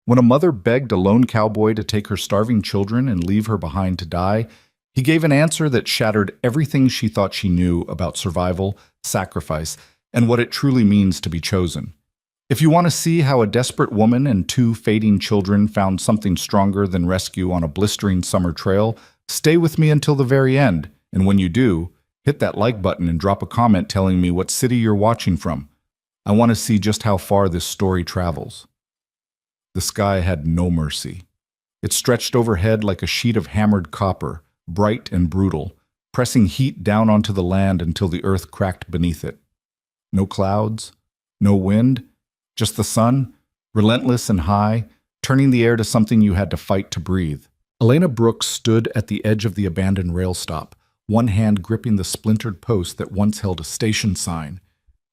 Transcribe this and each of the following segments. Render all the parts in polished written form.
When a mother begged a lone cowboy to take her starving children and leave her behind to die, he gave an answer that shattered everything she thought she knew about survival, sacrifice, and what it truly means to be chosen. If you want to see how a desperate woman and two fading children found something stronger than rescue on a blistering summer trail, stay with me until the very end, and when you do, hit that like button and drop a comment telling me what city you're watching from. I want to see just how far this story travels. The sky had no mercy. It stretched overhead like a sheet of hammered copper, bright and brutal, pressing heat down onto the land until the earth cracked beneath it. No clouds, no wind, just the sun, relentless and high, turning the air to something you had to fight to breathe. Elena Brooks stood at the edge of the abandoned rail stop, one hand gripping the splintered post that once held a station sign,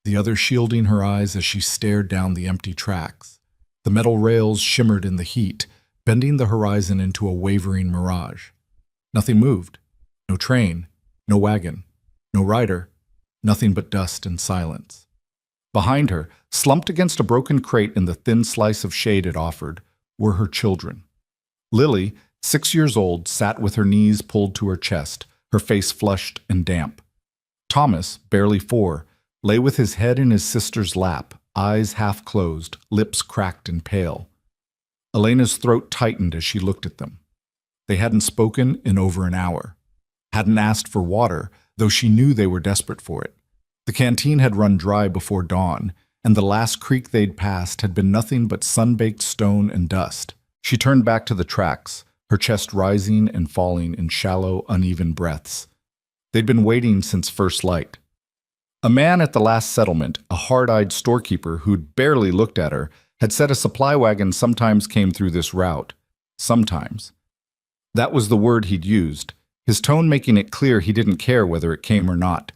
the other shielding her eyes as she stared down the empty tracks. The metal rails shimmered in the heat, bending the horizon into a wavering mirage. Nothing moved. No train, no wagon, no rider, nothing but dust and silence. Behind her, slumped against a broken crate in the thin slice of shade it offered, were her children. Lily, 6 years old, sat with her knees pulled to her chest, her face flushed and damp. Thomas, barely 4, lay with his head in his sister's lap, eyes half closed, lips cracked and pale. Elena's throat tightened as she looked at them. They hadn't spoken in over an hour. Hadn't asked for water, though she knew they were desperate for it. The canteen had run dry before dawn, and the last creek they'd passed had been nothing but sun-baked stone and dust. She turned back to the tracks, her chest rising and falling in shallow, uneven breaths. They'd been waiting since first light. A man at the last settlement, a hard-eyed storekeeper who'd barely looked at her, had said a supply wagon sometimes came through this route. Sometimes. That was the word he'd used, his tone making it clear he didn't care whether it came or not.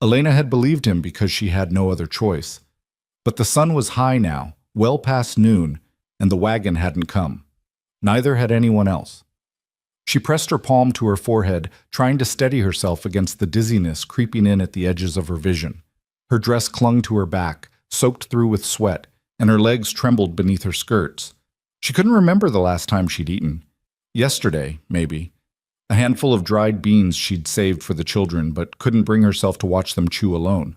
Elena had believed him because she had no other choice. But the sun was high now, well past noon, and the wagon hadn't come. Neither had anyone else. She pressed her palm to her forehead, trying to steady herself against the dizziness creeping in at the edges of her vision. Her dress clung to her back, soaked through with sweat, and her legs trembled beneath her skirts. She couldn't remember the last time she'd eaten. Yesterday, maybe. A handful of dried beans she'd saved for the children, but couldn't bring herself to watch them chew alone.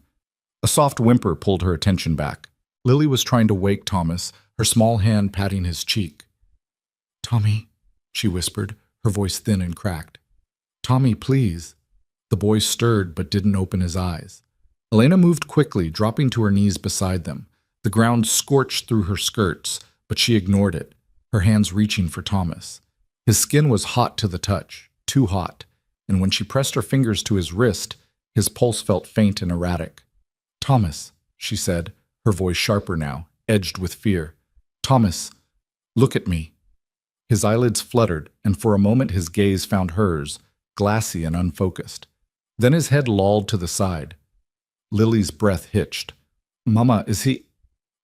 A soft whimper pulled her attention back. Lily was trying to wake Thomas, her small hand patting his cheek. "Tommy," she whispered, her voice thin and cracked. "Tommy, please." The boy stirred but didn't open his eyes. Elena moved quickly, dropping to her knees beside them. The ground scorched through her skirts, but she ignored it, her hands reaching for Thomas. His skin was hot to the touch, too hot, and when she pressed her fingers to his wrist, his pulse felt faint and erratic. "Thomas," she said, her voice sharper now, edged with fear. "Thomas, look at me." His eyelids fluttered, and for a moment his gaze found hers, glassy and unfocused. Then his head lolled to the side. Lily's breath hitched. "Mama, is he—"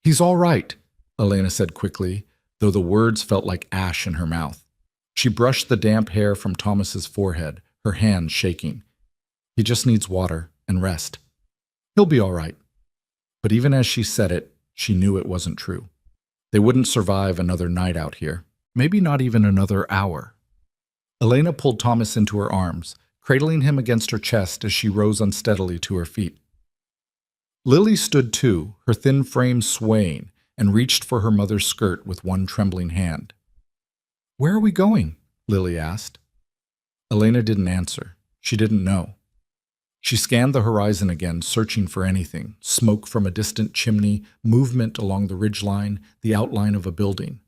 "He's all right," Elena said quickly, though the words felt like ash in her mouth. She brushed the damp hair from Thomas's forehead, her hands shaking. "He just needs water and rest. He'll be all right." But even as she said it, she knew it wasn't true. They wouldn't survive another night out here. Maybe not even another hour. Elena pulled Thomas into her arms, cradling him against her chest as she rose unsteadily to her feet. Lily stood too, her thin frame swaying, and reached for her mother's skirt with one trembling hand. "Where are we going?" Lily asked. Elena didn't answer. She didn't know. She scanned the horizon again, searching for anything, smoke from a distant chimney, movement along the ridgeline, the outline of a building.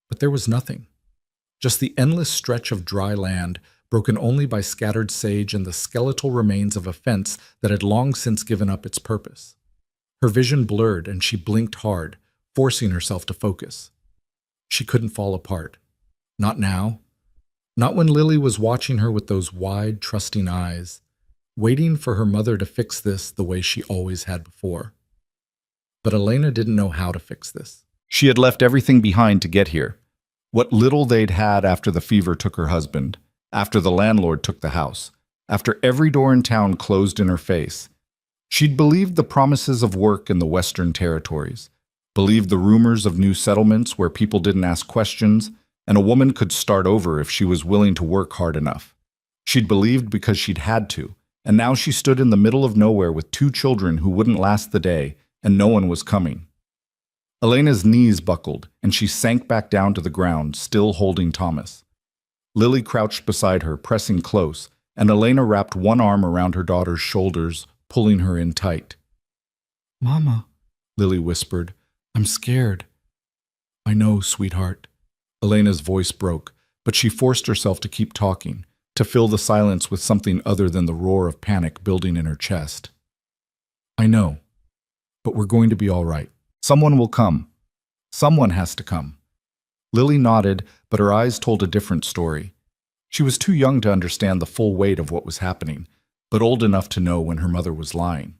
But there was nothing. Just the endless stretch of dry land, broken only by scattered sage and the skeletal remains of a fence that had long since given up its purpose. Her vision blurred and she blinked hard, forcing herself to focus. She couldn't fall apart. Not now. Not when Lily was watching her with those wide, trusting eyes, waiting for her mother to fix this the way she always had before. But Elena didn't know how to fix this. She had left everything behind to get here. What little they'd had after the fever took her husband, after the landlord took the house, after every door in town closed in her face. She'd believed the promises of work in the Western Territories. believed the rumors of new settlements where people didn't ask questions, and a woman could start over if she was willing to work hard enough. She'd believed because she'd had to, and now she stood in the middle of nowhere with 2 children who wouldn't last the day, and no one was coming. Elena's knees buckled, and she sank back down to the ground, still holding Thomas. Lily crouched beside her, pressing close, and Elena wrapped one arm around her daughter's shoulders, pulling her in tight. "Mama," Lily whispered, "I'm scared." "I know, sweetheart." Elena's voice broke, but she forced herself to keep talking, to fill the silence with something other than the roar of panic building in her chest. "I know, but we're going to be all right. Someone will come. Someone has to come." Lily nodded, but her eyes told a different story. She was too young to understand the full weight of what was happening, but old enough to know when her mother was lying.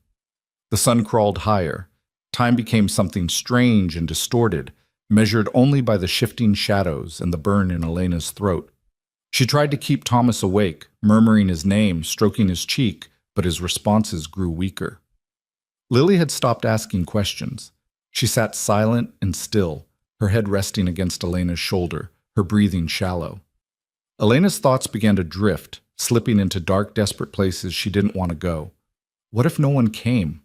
The sun crawled higher. Time became something strange and distorted, measured only by the shifting shadows and the burn in Elena's throat. She tried to keep Thomas awake, murmuring his name, stroking his cheek, but his responses grew weaker. Lily had stopped asking questions. She sat silent and still, her head resting against Elena's shoulder, her breathing shallow. Elena's thoughts began to drift, slipping into dark, desperate places she didn't want to go. What if no one came?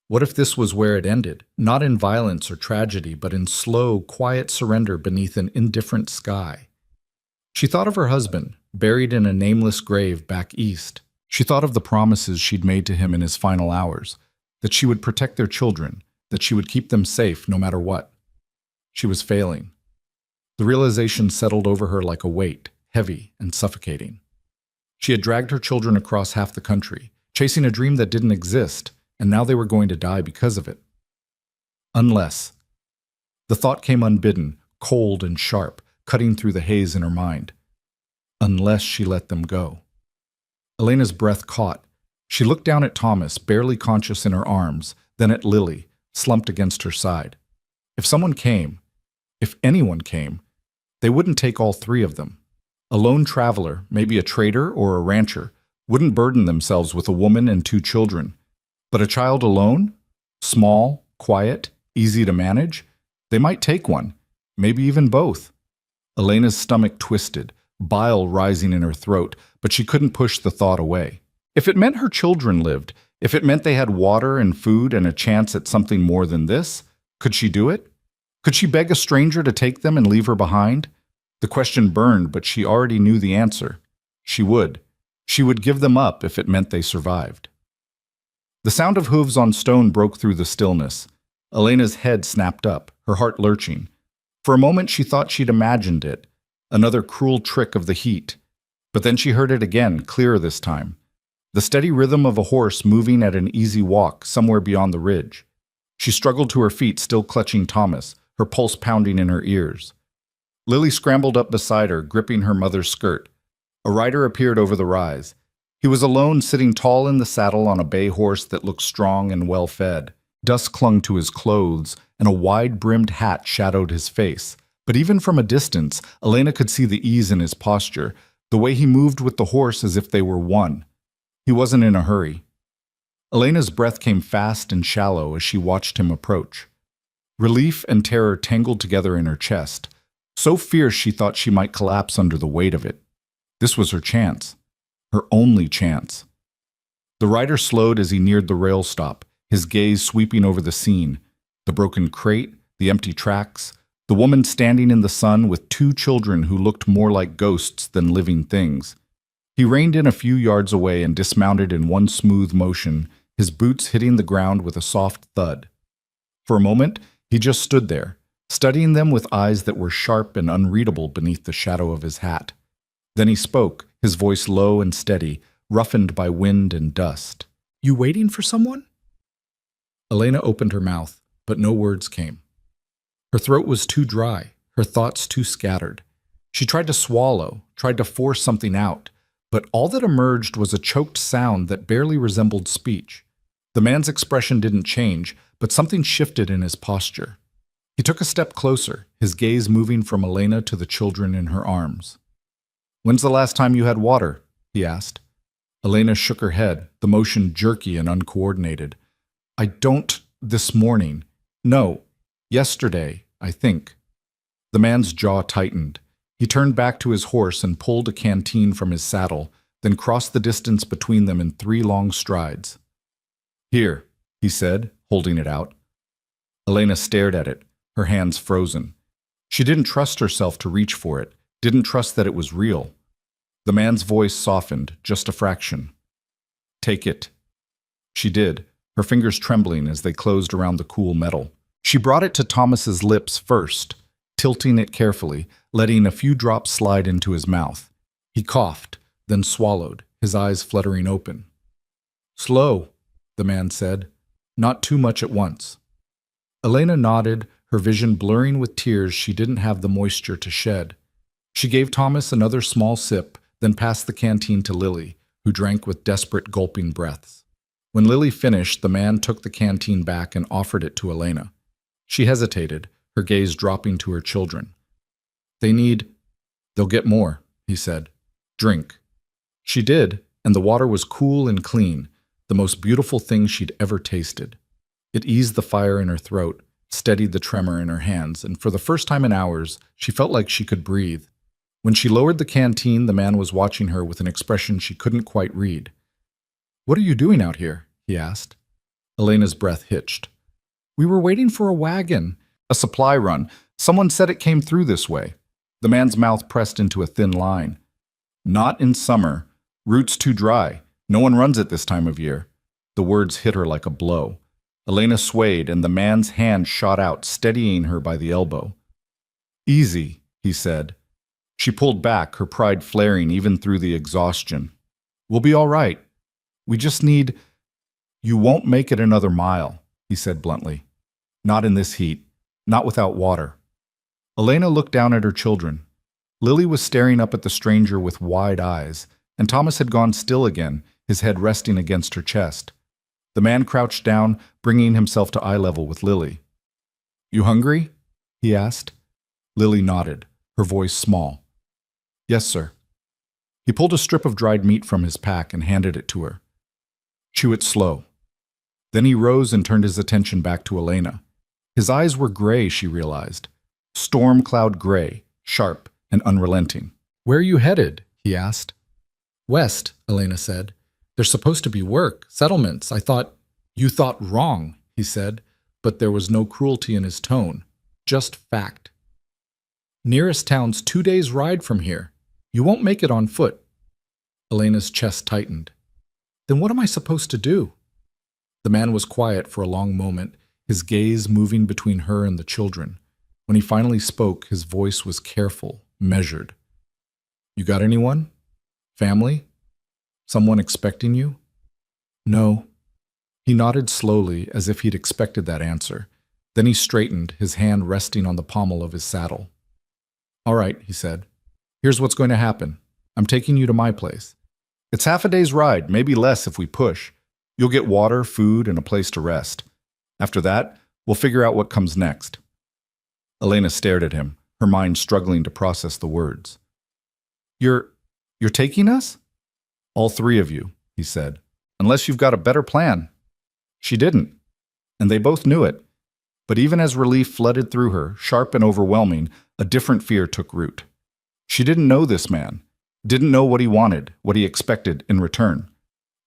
What if this was where it ended, not in violence or tragedy, but in slow, quiet surrender beneath an indifferent sky? She thought of her husband, buried in a nameless grave back east. She thought of the promises she'd made to him in his final hours, that she would protect their children, that she would keep them safe no matter what. She was failing. The realization settled over her like a weight, heavy and suffocating. She had dragged her children across half the country, chasing a dream that didn't exist, and now they were going to die because of it. Unless. The thought came unbidden, cold and sharp, cutting through the haze in her mind. Unless she let them go. Elena's breath caught. She looked down at Thomas, barely conscious in her arms, then at Lily, slumped against her side. If someone came, if anyone came, they wouldn't take all 3 of them. A lone traveler, maybe a trader or a rancher, wouldn't burden themselves with a woman and 2 children. But a child alone? Small, quiet, easy to manage? They might take one, maybe even both. Elena's stomach twisted, bile rising in her throat, but she couldn't push the thought away. If it meant her children lived, if it meant they had water and food and a chance at something more than this, could she do it? Could she beg a stranger to take them and leave her behind? The question burned, but she already knew the answer. She would. She would give them up if it meant they survived. The sound of hooves on stone broke through the stillness. Elena's head snapped up, her heart lurching. For a moment she thought she'd imagined it, another cruel trick of the heat. But then she heard it again, clearer this time. The steady rhythm of a horse moving at an easy walk somewhere beyond the ridge. She struggled to her feet, still clutching Thomas, her pulse pounding in her ears. Lily scrambled up beside her, gripping her mother's skirt. A rider appeared over the rise. He was alone, sitting tall in the saddle on a bay horse that looked strong and well-fed. Dust clung to his clothes, and a wide-brimmed hat shadowed his face. But even from a distance, Elena could see the ease in his posture, the way he moved with the horse as if they were one. He wasn't in a hurry. Elena's breath came fast and shallow as she watched him approach. Relief and terror tangled together in her chest, so fierce she thought she might collapse under the weight of it. This was her chance. Her only chance. The rider slowed as he neared the rail stop, his gaze sweeping over the scene, the broken crate, the empty tracks, the woman standing in the sun with 2 children who looked more like ghosts than living things. He reined in a few yards away and dismounted in one smooth motion, his boots hitting the ground with a soft thud. For a moment, he just stood there, studying them with eyes that were sharp and unreadable beneath the shadow of his hat. Then he spoke, his voice low and steady, roughened by wind and dust. "You waiting for someone?" Elena opened her mouth, but no words came. Her throat was too dry, her thoughts too scattered. She tried to swallow, tried to force something out, but all that emerged was a choked sound that barely resembled speech. The man's expression didn't change, but something shifted in his posture. He took a step closer, his gaze moving from Elena to the children in her arms. "When's the last time you had water?" he asked. Elena shook her head, the motion jerky and uncoordinated. "I don't this morning. No, Yesterday, I think. The man's jaw tightened. He turned back to his horse and pulled a canteen from his saddle, then crossed the distance between them in 3 long strides. Here, he said, holding it out. Elena stared at it, her hands frozen. She didn't trust herself to reach for it, didn't trust that it was real. The man's voice softened, just a fraction. Take it. She did, her fingers trembling as they closed around the cool metal. She brought it to Thomas's lips first, tilting it carefully, letting a few drops slide into his mouth. He coughed, then swallowed, his eyes fluttering open. Slow, the man said. Not too much at once. Elena nodded, her vision blurring with tears she didn't have the moisture to shed. She gave Thomas another small sip, then passed the canteen to Lily, who drank with desperate gulping breaths. When Lily finished, the man took the canteen back and offered it to Elena. She hesitated, her gaze dropping to her children. They'll get more, he said. Drink. She did, and the water was cool and clean, the most beautiful thing she'd ever tasted. It eased the fire in her throat, steadied the tremor in her hands, and for the first time in hours, she felt like she could breathe. When she lowered the canteen, the man was watching her with an expression she couldn't quite read. What are you doing out here? He asked. Elena's breath hitched. We were waiting for a wagon. A supply run. Someone said it came through this way. The man's mouth pressed into a thin line. Not in summer. Route's too dry. No one runs it this time of year. The words hit her like a blow. Elena swayed, and the man's hand shot out, steadying her by the elbow. Easy, he said. She pulled back, her pride flaring even through the exhaustion. We'll be all right. We just need... You won't make it another mile, he said bluntly. Not in this heat. Not without water. Elena looked down at her children. Lily was staring up at the stranger with wide eyes, and Thomas had gone still again, his head resting against her chest. The man crouched down, bringing himself to eye level with Lily. You hungry? He asked. Lily nodded, her voice small. Yes, sir. He pulled a strip of dried meat from his pack and handed it to her. Chew it slow. Then he rose and turned his attention back to Elena. His eyes were gray, she realized. Storm cloud gray, sharp and unrelenting. Where are you headed? He asked. West, Elena said. There's supposed to be work, settlements. You thought wrong, he said, but there was no cruelty in his tone, just fact. Nearest town's 2 days' ride from here. You won't make it on foot. Elena's chest tightened. Then what am I supposed to do? The man was quiet for a long moment, his gaze moving between her and the children. When he finally spoke, his voice was careful, measured. You got anyone? Family? Someone expecting you? No. He nodded slowly, as if he'd expected that answer. Then he straightened, his hand resting on the pommel of his saddle. All right, he said. Here's what's going to happen. I'm taking you to my place. It's half a day's ride, maybe less if we push. You'll get water, food, and a place to rest. After that, we'll figure out what comes next. Elena stared at him, her mind struggling to process the words. You're taking us? All 3 of you, he said, unless you've got a better plan. She didn't, and they both knew it. But even as relief flooded through her, sharp and overwhelming, a different fear took root. She didn't know this man, didn't know what he wanted, what he expected in return.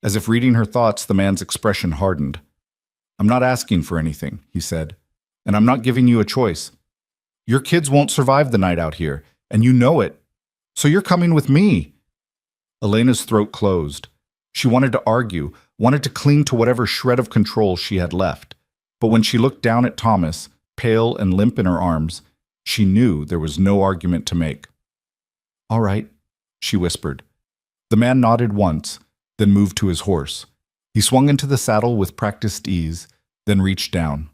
As if reading her thoughts, the man's expression hardened. I'm not asking for anything, he said, and I'm not giving you a choice. Your kids won't survive the night out here, and you know it. So you're coming with me. Elena's throat closed. She wanted to argue, wanted to cling to whatever shred of control she had left. But when she looked down at Thomas, pale and limp in her arms, she knew there was no argument to make. All right, she whispered. The man nodded once, then moved to his horse. He swung into the saddle with practiced ease, then reached down.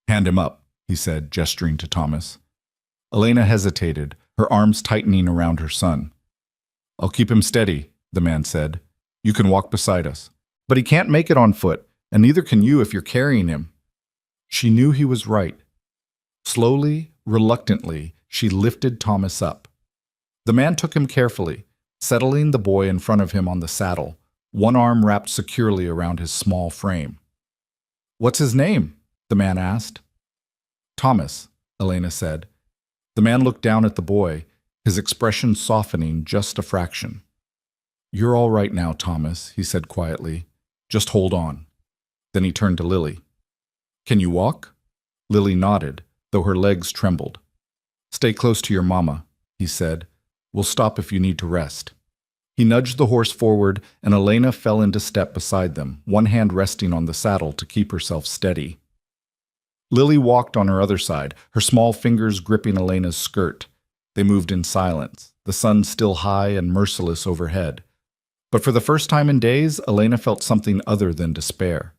Hand him up, he said, gesturing to Thomas. Elena hesitated, her arms tightening around her son. I'll keep him steady, the man said. You can walk beside us. But he can't make it on foot, and neither can you if you're carrying him. She knew he was right. Slowly, reluctantly, she lifted Thomas up. The man took him carefully, settling the boy in front of him on the saddle, one arm wrapped securely around his small frame. What's his name? The man asked. Thomas, Elena said. The man looked down at the boy, his expression softening just a fraction. You're all right now, Thomas, he said quietly. Just hold on. Then he turned to Lily. Can you walk? Lily nodded, though her legs trembled. Stay close to your mama, he said. We'll stop if you need to rest. He nudged the horse forward, and Elena fell into step beside them, one hand resting on the saddle to keep herself steady. Lily walked on her other side, her small fingers gripping Elena's skirt. They moved in silence, the sun still high and merciless overhead. But for the first time in days, Elena felt something other than despair.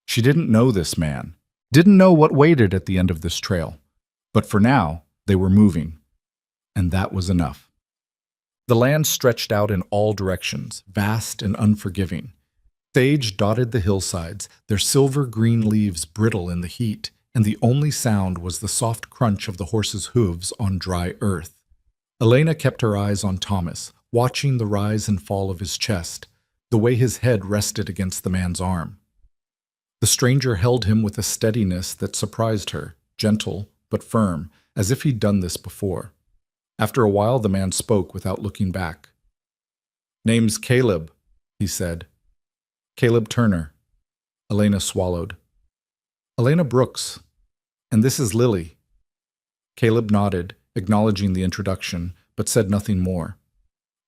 She didn't know this man, didn't know what waited at the end of this trail. But for now, they were moving. And that was enough. The land stretched out in all directions, vast and unforgiving. Sage dotted the hillsides, their silver-green leaves brittle in the heat, and the only sound was the soft crunch of the horse's hooves on dry earth. Elena kept her eyes on Thomas, watching the rise and fall of his chest, the way his head rested against the man's arm. The stranger held him with a steadiness that surprised her, gentle but firm, as if he'd done this before. After a while, the man spoke without looking back. Name's Caleb, he said. Caleb Turner. Elena swallowed. Elena Brooks. And this is Lily. Caleb nodded, acknowledging the introduction, but said nothing more.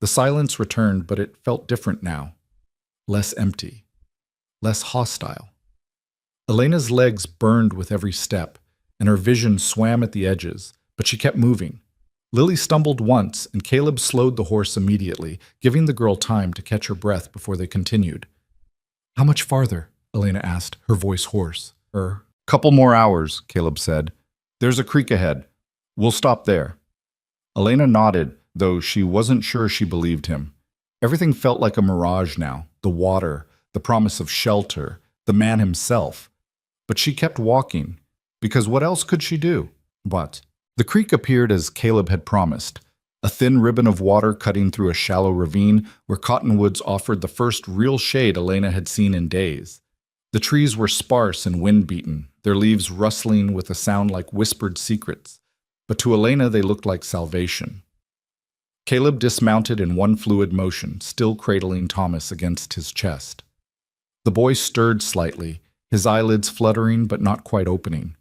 The silence returned, but it felt different now. Less empty. Less hostile. Elena's legs burned with every step, and her vision swam at the edges, but she kept moving. Lily stumbled once, and Caleb slowed the horse immediately, giving the girl time to catch her breath before they continued. How much farther? Elena asked, her voice hoarse. Couple more hours, Caleb said. There's a creek ahead. We'll stop there. Elena nodded, though she wasn't sure she believed him. Everything felt like a mirage now, the water, the promise of shelter, the man himself. But she kept walking, because what else could she do? But the creek appeared as Caleb had promised, a thin ribbon of water cutting through a shallow ravine where cottonwoods offered the first real shade Elena had seen in days. The trees were sparse and wind-beaten, their leaves rustling with a sound like whispered secrets, but to Elena they looked like salvation. Caleb dismounted in one fluid motion, still cradling Thomas against his chest. The boy stirred slightly, his eyelids fluttering but not quite opening.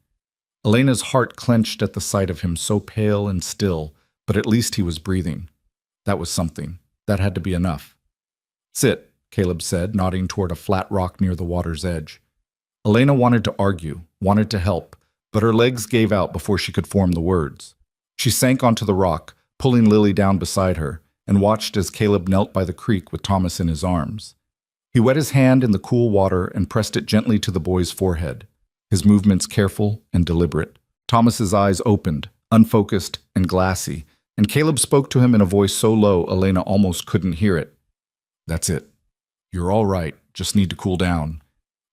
Elena's heart clenched at the sight of him so pale and still, but at least he was breathing. That was something. That had to be enough. Sit, Caleb said, nodding toward a flat rock near the water's edge. Elena wanted to argue, wanted to help, but her legs gave out before she could form the words. She sank onto the rock, pulling Lily down beside her, and watched as Caleb knelt by the creek with Thomas in his arms. He wet his hand in the cool water and pressed it gently to the boy's forehead, his movements careful and deliberate. Thomas's eyes opened, unfocused and glassy, and Caleb spoke to him in a voice so low Elena almost couldn't hear it. That's it. You're all right, just need to cool down.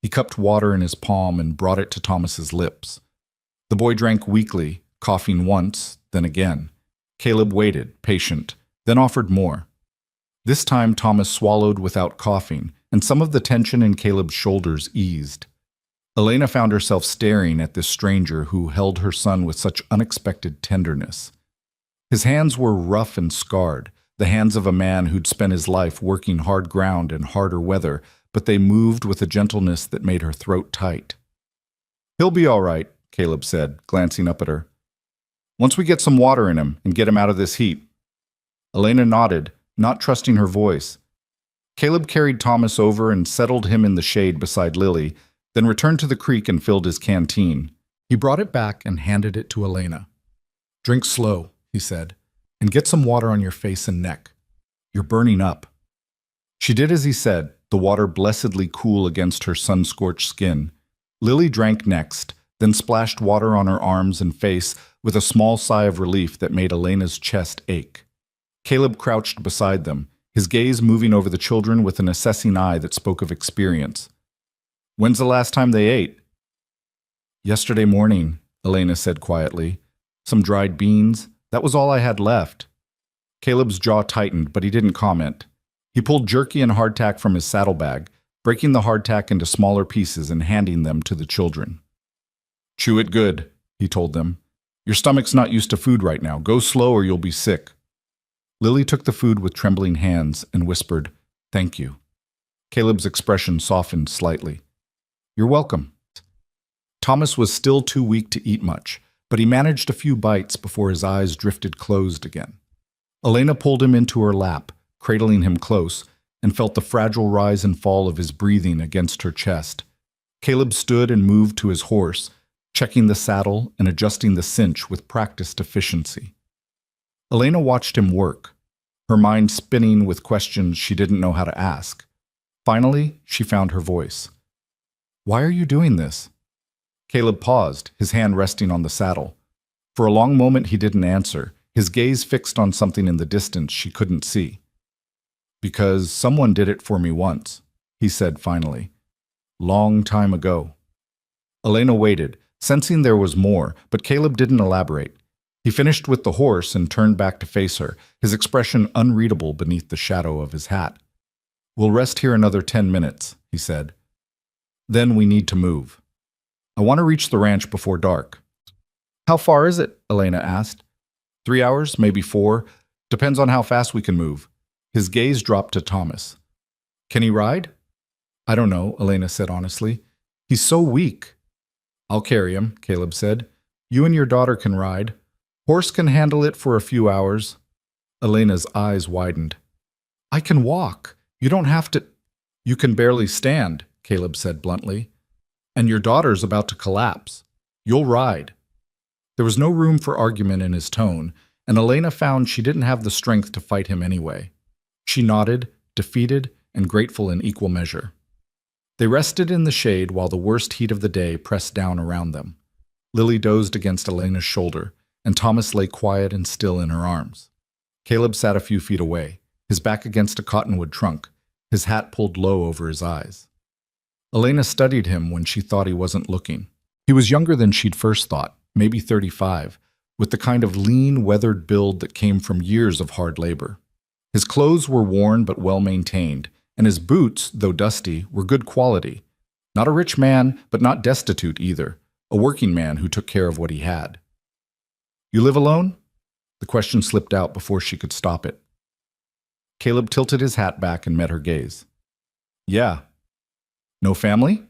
He cupped water in his palm and brought it to Thomas's lips. The boy drank weakly, coughing once, then again. Caleb waited, patient, then offered more. This time Thomas swallowed without coughing, and some of the tension in Caleb's shoulders eased. Elena found herself staring at this stranger who held her son with such unexpected tenderness. His hands were rough and scarred, the hands of a man who'd spent his life working hard ground in harder weather, but they moved with a gentleness that made her throat tight. He'll be all right, Caleb said, glancing up at her. Once we get some water in him and get him out of this heat. Elena nodded, not trusting her voice. Caleb carried Thomas over and settled him in the shade beside Lily, then returned to the creek and filled his canteen. He brought it back and handed it to Elena. Drink slow, he said, and get some water on your face and neck. You're burning up. She did as he said, the water blessedly cool against her sun-scorched skin. Lily drank next, then splashed water on her arms and face with a small sigh of relief that made Elena's chest ache. Caleb crouched beside them, his gaze moving over the children with an assessing eye that spoke of experience. When's the last time they ate? Yesterday morning, Elena said quietly. Some dried beans. That was all I had left. Caleb's jaw tightened, but he didn't comment. He pulled jerky and hardtack from his saddlebag, breaking the hardtack into smaller pieces and handing them to the children. Chew it good, he told them. Your stomach's not used to food right now. Go slow or you'll be sick. Lily took the food with trembling hands and whispered, "Thank you." Caleb's expression softened slightly. "You're welcome." Thomas was still too weak to eat much, but he managed a few bites before his eyes drifted closed again. Elena pulled him into her lap, cradling him close, and felt the fragile rise and fall of his breathing against her chest. Caleb stood and moved to his horse, checking the saddle and adjusting the cinch with practiced efficiency. Elena watched him work, her mind spinning with questions she didn't know how to ask. Finally, she found her voice. "Why are you doing this?" Caleb paused, his hand resting on the saddle. For a long moment he didn't answer, his gaze fixed on something in the distance she couldn't see. "Because someone did it for me once," he said finally. "Long time ago." Elena waited, sensing there was more, but Caleb didn't elaborate. He finished with the horse and turned back to face her, his expression unreadable beneath the shadow of his hat. "We'll rest here another 10 minutes, he said. "Then we need to move. I want to reach the ranch before dark." "How far is it?" Elena asked. 3 hours, maybe 4. Depends on how fast we can move." His gaze dropped to Thomas. "Can he ride?" "I don't know," Elena said honestly. "He's so weak." "I'll carry him," Caleb said. "You and your daughter can ride. Horse can handle it for a few hours." Elena's eyes widened. "I can walk. You don't have to—" "You can barely stand," Caleb said bluntly. "And your daughter's about to collapse. You'll ride." There was no room for argument in his tone, and Elena found she didn't have the strength to fight him anyway. She nodded, defeated and grateful in equal measure. They rested in the shade while the worst heat of the day pressed down around them. Lily dozed against Elena's shoulder, and Thomas lay quiet and still in her arms. Caleb sat a few feet away, his back against a cottonwood trunk, his hat pulled low over his eyes. Elena studied him when she thought he wasn't looking. He was younger than she'd first thought, maybe 35, with the kind of lean, weathered build that came from years of hard labor. His clothes were worn but well-maintained, and his boots, though dusty, were good quality. Not a rich man, but not destitute either, a working man who took care of what he had. "You live alone?" The question slipped out before she could stop it. Caleb tilted his hat back and met her gaze. "Yeah." "No family?"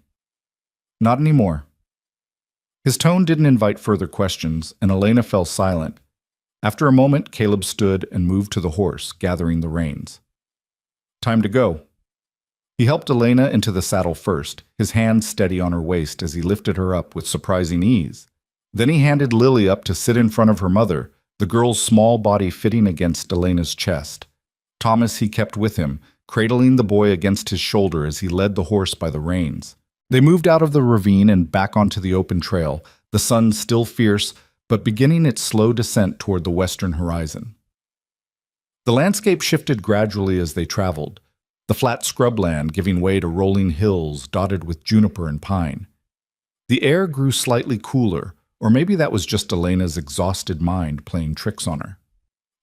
"Not anymore." His tone didn't invite further questions, and Elena fell silent. After a moment, Caleb stood and moved to the horse, gathering the reins. "Time to go." He helped Elena into the saddle first, his hand steady on her waist as he lifted her up with surprising ease. Then he handed Lily up to sit in front of her mother, the girl's small body fitting against Elena's chest. Thomas he kept with him, cradling the boy against his shoulder as he led the horse by the reins. They moved out of the ravine and back onto the open trail, the sun still fierce, but beginning its slow descent toward the western horizon. The landscape shifted gradually as they traveled, the flat scrubland giving way to rolling hills dotted with juniper and pine. The air grew slightly cooler, or maybe that was just Elena's exhausted mind playing tricks on her.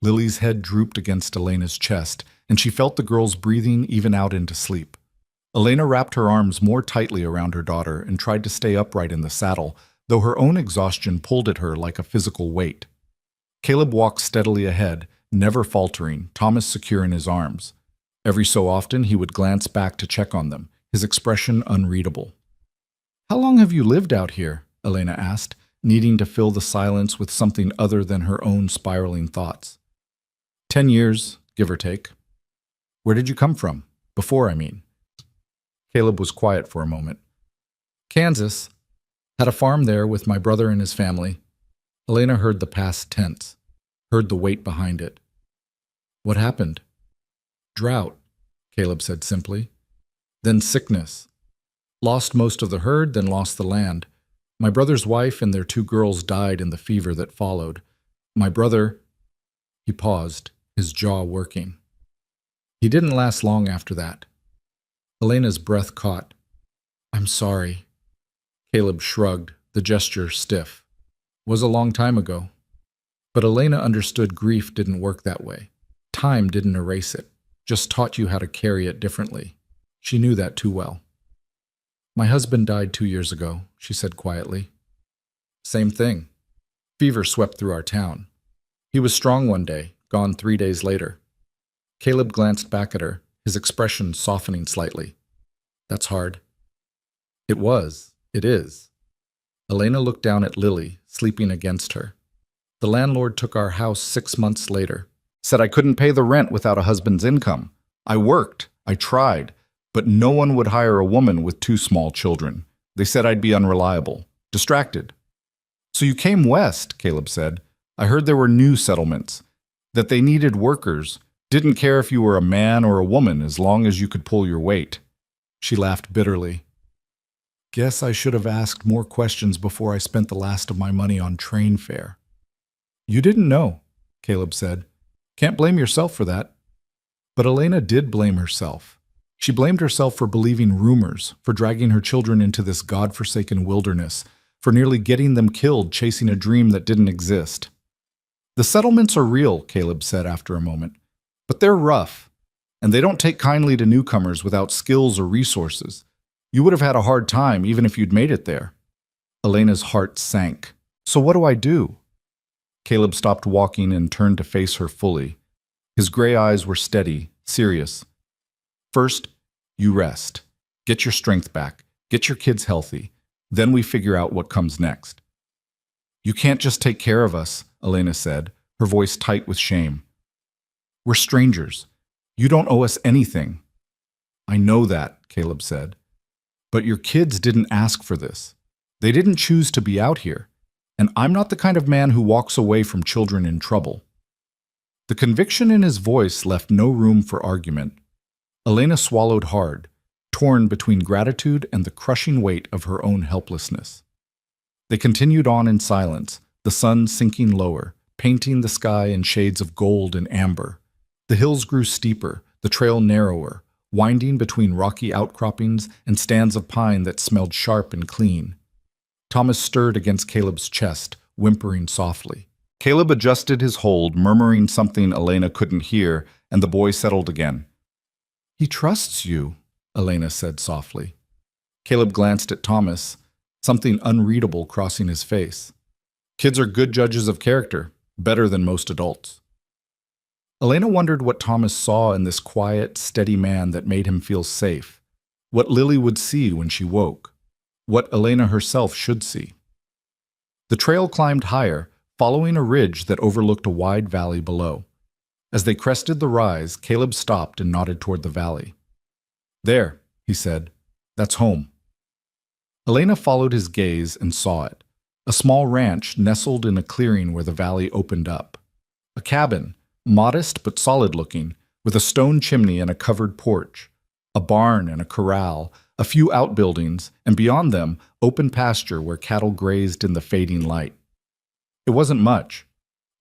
Lily's head drooped against Elena's chest, and she felt the girl's breathing even out into sleep. Elena wrapped her arms more tightly around her daughter and tried to stay upright in the saddle, though her own exhaustion pulled at her like a physical weight. Caleb walked steadily ahead, never faltering, Thomas secure in his arms. Every so often he would glance back to check on them, his expression unreadable. "How long have you lived out here?" Elena asked, needing to fill the silence with something other than her own spiraling thoughts. 10 years, give or take." "Where did you come from? Before, I mean." Caleb was quiet for a moment. "Kansas. Had a farm there with my brother and his family." Elena heard the past tense, heard the weight behind it. "What happened?" "Drought," Caleb said simply. "Then sickness. Lost most of the herd, then lost the land. My brother's wife and their 2 girls died in the fever that followed. My brother—" He paused, his jaw working. "He didn't last long after that." Elena's breath caught. "I'm sorry." Caleb shrugged, the gesture stiff. "Was a long time ago." But Elena understood grief didn't work that way. Time didn't erase it, just taught you how to carry it differently. She knew that too well. "My husband died 2 years ago," she said quietly. "Same thing," Fever swept through our town. He was strong one day, gone 3 days later. Caleb glanced back at her, his expression softening slightly. That's hard. It was. It is. Elena looked down at Lily, sleeping against her. The landlord took our house 6 months later. Said I couldn't pay the rent without a husband's income. I worked. I tried. But no one would hire a woman with 2 small children. They said I'd be unreliable. Distracted. So you came west, Caleb said. I heard there were new settlements. That they needed workers. Didn't care if you were a man or a woman as long as you could pull your weight. She laughed bitterly. Guess I should have asked more questions before I spent the last of my money on train fare. You didn't know, Caleb said. Can't blame yourself for that. But Elena did blame herself. She blamed herself for believing rumors, for dragging her children into this godforsaken wilderness, for nearly getting them killed chasing a dream that didn't exist. The settlements are real, Caleb said after a moment, but they're rough, and they don't take kindly to newcomers without skills or resources. You would have had a hard time even if you'd made it there. Elena's heart sank. So what do I do? Caleb stopped walking and turned to face her fully. His gray eyes were steady, serious. First, you rest. Get your strength back. Get your kids healthy. Then we figure out what comes next. You can't just take care of us, Elena said, her voice tight with shame. We're strangers. You don't owe us anything. I know that, Caleb said. But your kids didn't ask for this. They didn't choose to be out here. And I'm not the kind of man who walks away from children in trouble. The conviction in his voice left no room for argument. Elena swallowed hard, torn between gratitude and the crushing weight of her own helplessness. They continued on in silence, the sun sinking lower, painting the sky in shades of gold and amber. The hills grew steeper, the trail narrower, winding between rocky outcroppings and stands of pine that smelled sharp and clean. Thomas stirred against Caleb's chest, whimpering softly. Caleb adjusted his hold, murmuring something Elena couldn't hear, and the boy settled again. He trusts you, Elena said softly. Caleb glanced at Thomas, something unreadable crossing his face. Kids are good judges of character, better than most adults. Elena wondered what Thomas saw in this quiet, steady man that made him feel safe, what Lily would see when she woke, what Elena herself should see. The trail climbed higher, following a ridge that overlooked a wide valley below. As they crested the rise, Caleb stopped and nodded toward the valley. There, he said, that's home. Elena followed his gaze and saw it, a small ranch nestled in a clearing where the valley opened up. A cabin, modest but solid-looking, with a stone chimney and a covered porch, a barn and a corral, a few outbuildings, and beyond them, open pasture where cattle grazed in the fading light. It wasn't much,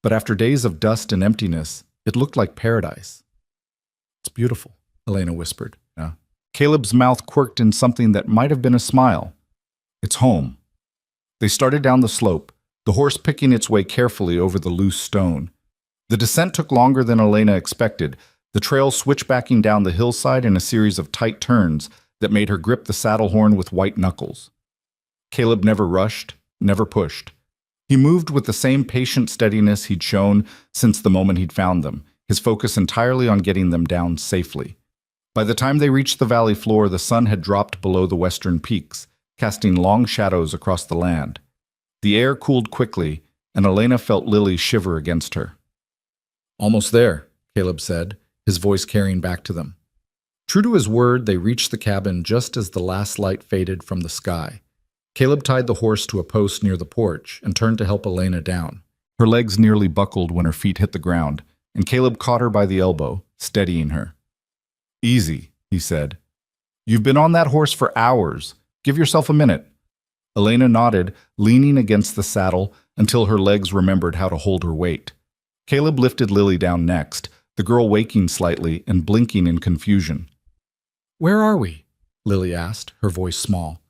but after days of dust and emptiness, it looked like paradise. It's beautiful, Elena whispered. Yeah. Caleb's mouth quirked in something that might have been a smile. It's home. They started down the slope, the horse picking its way carefully over the loose stone. The descent took longer than Elena expected, the trail switchbacking down the hillside in a series of tight turns that made her grip the saddle horn with white knuckles. Caleb never rushed, never pushed. He moved with the same patient steadiness he'd shown since the moment he'd found them, his focus entirely on getting them down safely. By the time they reached the valley floor, the sun had dropped below the western peaks, casting long shadows across the land. The air cooled quickly, and Elena felt Lily shiver against her. Almost there, Caleb said, his voice carrying back to them. True to his word, they reached the cabin just as the last light faded from the sky. Caleb tied the horse to a post near the porch and turned to help Elena down. Her legs nearly buckled when her feet hit the ground, and Caleb caught her by the elbow, steadying her. Easy, he said. You've been on that horse for hours. Give yourself a minute. Elena nodded, leaning against the saddle until her legs remembered how to hold her weight. Caleb lifted Lily down next, the girl waking slightly and blinking in confusion. Where are we? Lily asked, her voice small.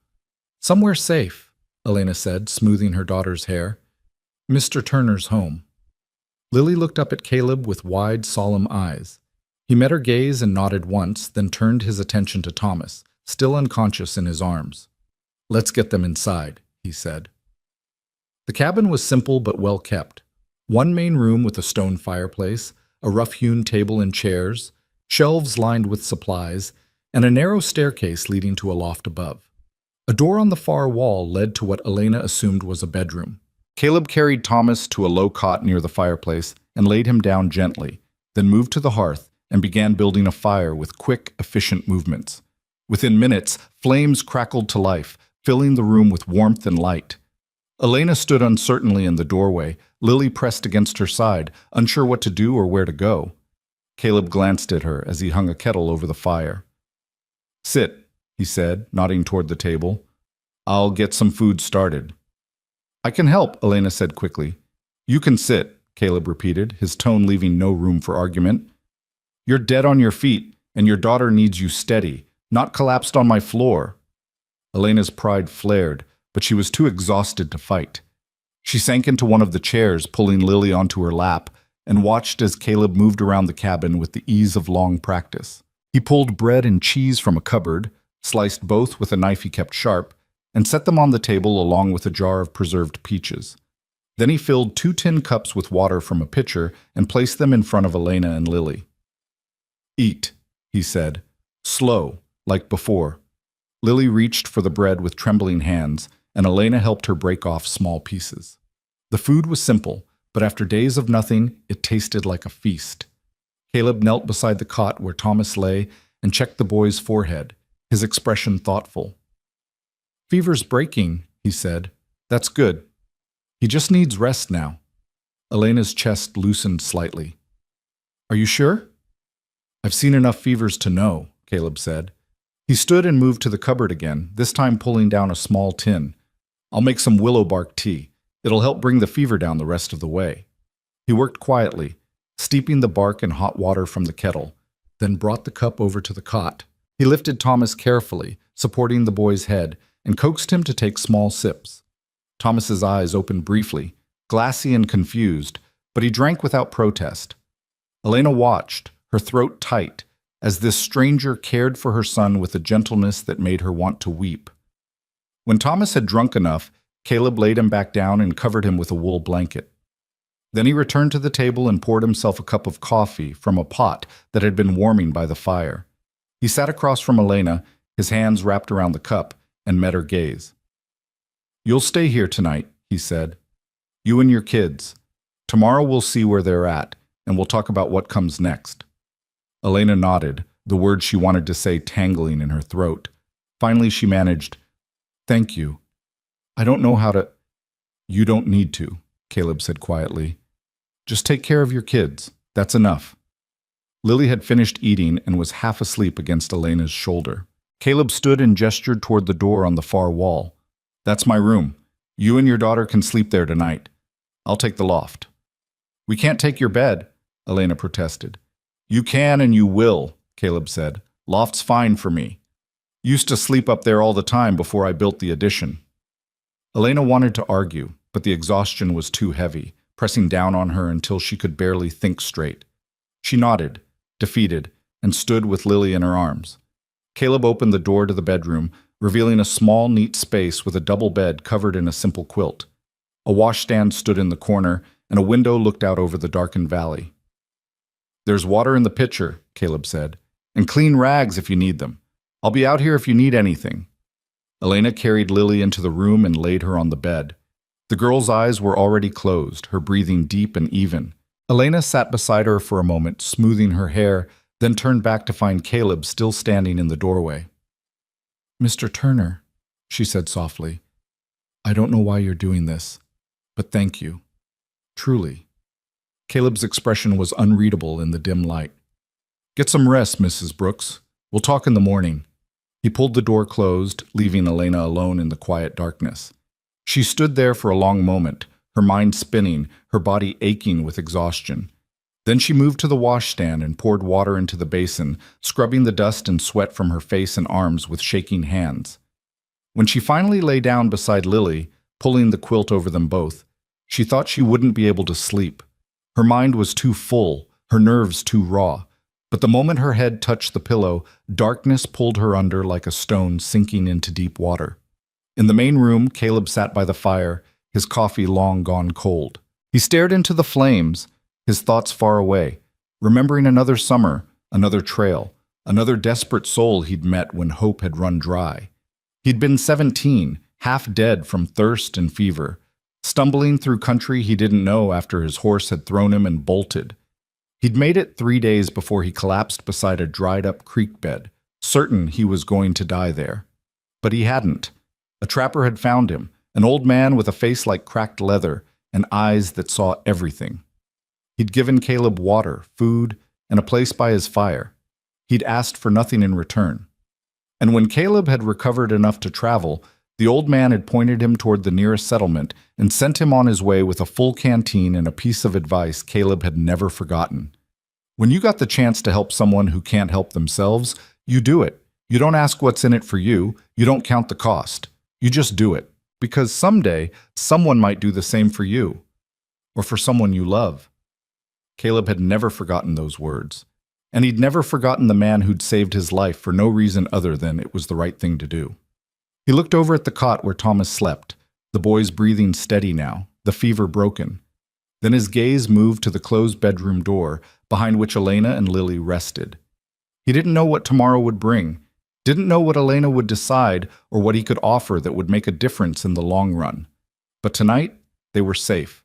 Somewhere safe, Elena said, smoothing her daughter's hair. Mr. Turner's home. Lily looked up at Caleb with wide, solemn eyes. He met her gaze and nodded once, then turned his attention to Thomas, still unconscious in his arms. Let's get them inside, he said. The cabin was simple but well kept. One main room with a stone fireplace, a rough-hewn table and chairs, shelves lined with supplies, and a narrow staircase leading to a loft above. A door on the far wall led to what Elena assumed was a bedroom. Caleb carried Thomas to a low cot near the fireplace and laid him down gently, then moved to the hearth and began building a fire with quick, efficient movements. Within minutes, flames crackled to life, filling the room with warmth and light. Elena stood uncertainly in the doorway, Lily pressed against her side, unsure what to do or where to go. Caleb glanced at her as he hung a kettle over the fire. "Sit," he said, nodding toward the table. "I'll get some food started." "I can help," Elena said quickly. "You can sit," Caleb repeated, his tone leaving no room for argument. "You're dead on your feet, and your daughter needs you steady, not collapsed on my floor." Elena's pride flared, but she was too exhausted to fight. She sank into one of the chairs, pulling Lily onto her lap, and watched as Caleb moved around the cabin with the ease of long practice. He pulled bread and cheese from a cupboard, sliced both with a knife he kept sharp, and set them on the table along with a jar of preserved peaches. Then he filled 2 tin cups with water from a pitcher and placed them in front of Elena and Lily. "Eat," he said, slow, like before. Lily reached for the bread with trembling hands, and Elena helped her break off small pieces. The food was simple, but after days of nothing, it tasted like a feast. Caleb knelt beside the cot where Thomas lay and checked the boy's forehead, his expression thoughtful. "Fever's breaking," he said. "That's good. He just needs rest now." Elena's chest loosened slightly. "Are you sure?" "I've seen enough fevers to know," Caleb said. He stood and moved to the cupboard again, this time pulling down a small tin. "I'll make some willow bark tea. It'll help bring the fever down the rest of the way." He worked quietly, steeping the bark in hot water from the kettle, then brought the cup over to the cot. He lifted Thomas carefully, supporting the boy's head, and coaxed him to take small sips. Thomas's eyes opened briefly, glassy and confused, but he drank without protest. Elena watched, her throat tight, as this stranger cared for her son with a gentleness that made her want to weep. When Thomas had drunk enough, Caleb laid him back down and covered him with a wool blanket. Then he returned to the table and poured himself a cup of coffee from a pot that had been warming by the fire. He sat across from Elena, his hands wrapped around the cup, and met her gaze. "You'll stay here tonight," he said. "You and your kids. Tomorrow we'll see where they're at, and we'll talk about what comes next." Elena nodded, the words she wanted to say tangling in her throat. Finally she managed, "Thank you. I don't know how to—" "You don't need to," Caleb said quietly. "Just take care of your kids. That's enough." Lily had finished eating and was half asleep against Elena's shoulder. Caleb stood and gestured toward the door on the far wall. "That's my room. You and your daughter can sleep there tonight. I'll take the loft." "We can't take your bed," Elena protested. "You can and you will," Caleb said. "Loft's fine for me. Used to sleep up there all the time before I built the addition." Elena wanted to argue, but the exhaustion was too heavy, pressing down on her until she could barely think straight. She nodded, defeated, and stood with Lily in her arms. Caleb opened the door to the bedroom, revealing a small, neat space with a double bed covered in a simple quilt. A washstand stood in the corner, and a window looked out over the darkened valley. "There's water in the pitcher," Caleb said, "and clean rags if you need them. I'll be out here if you need anything." Elena carried Lily into the room and laid her on the bed. The girl's eyes were already closed, her breathing deep and even. Elena sat beside her for a moment, smoothing her hair, then turned back to find Caleb still standing in the doorway. "Mr. Turner," she said softly, "I don't know why you're doing this, but thank you. Truly." Caleb's expression was unreadable in the dim light. "Get some rest, Mrs. Brooks. We'll talk in the morning." He pulled the door closed, leaving Elena alone in the quiet darkness. She stood there for a long moment, her mind spinning, her body aching with exhaustion. Then she moved to the washstand and poured water into the basin, scrubbing the dust and sweat from her face and arms with shaking hands. When she finally lay down beside Lily, pulling the quilt over them both, she thought she wouldn't be able to sleep. Her mind was too full, her nerves too raw. But the moment her head touched the pillow, darkness pulled her under like a stone sinking into deep water. In the main room, Caleb sat by the fire, his coffee long gone cold. He stared into the flames, his thoughts far away, remembering another summer, another trail, another desperate soul he'd met when hope had run dry. He'd been 17, half dead from thirst and fever, stumbling through country he didn't know after his horse had thrown him and bolted. He'd made it 3 days before he collapsed beside a dried-up creek bed, certain he was going to die there. But he hadn't. A trapper had found him, an old man with a face like cracked leather and eyes that saw everything. He'd given Caleb water, food, and a place by his fire. He'd asked for nothing in return. And when Caleb had recovered enough to travel, the old man had pointed him toward the nearest settlement and sent him on his way with a full canteen and a piece of advice Caleb had never forgotten. When you got the chance to help someone who can't help themselves, you do it. You don't ask what's in it for you. You don't count the cost. You just do it. Because someday, someone might do the same for you. Or for someone you love. Caleb had never forgotten those words. And he'd never forgotten the man who'd saved his life for no reason other than it was the right thing to do. He looked over at the cot where Thomas slept, the boy's breathing steady now, the fever broken. Then his gaze moved to the closed bedroom door, behind which Elena and Lily rested. He didn't know what tomorrow would bring, didn't know what Elena would decide or what he could offer that would make a difference in the long run. But tonight, they were safe.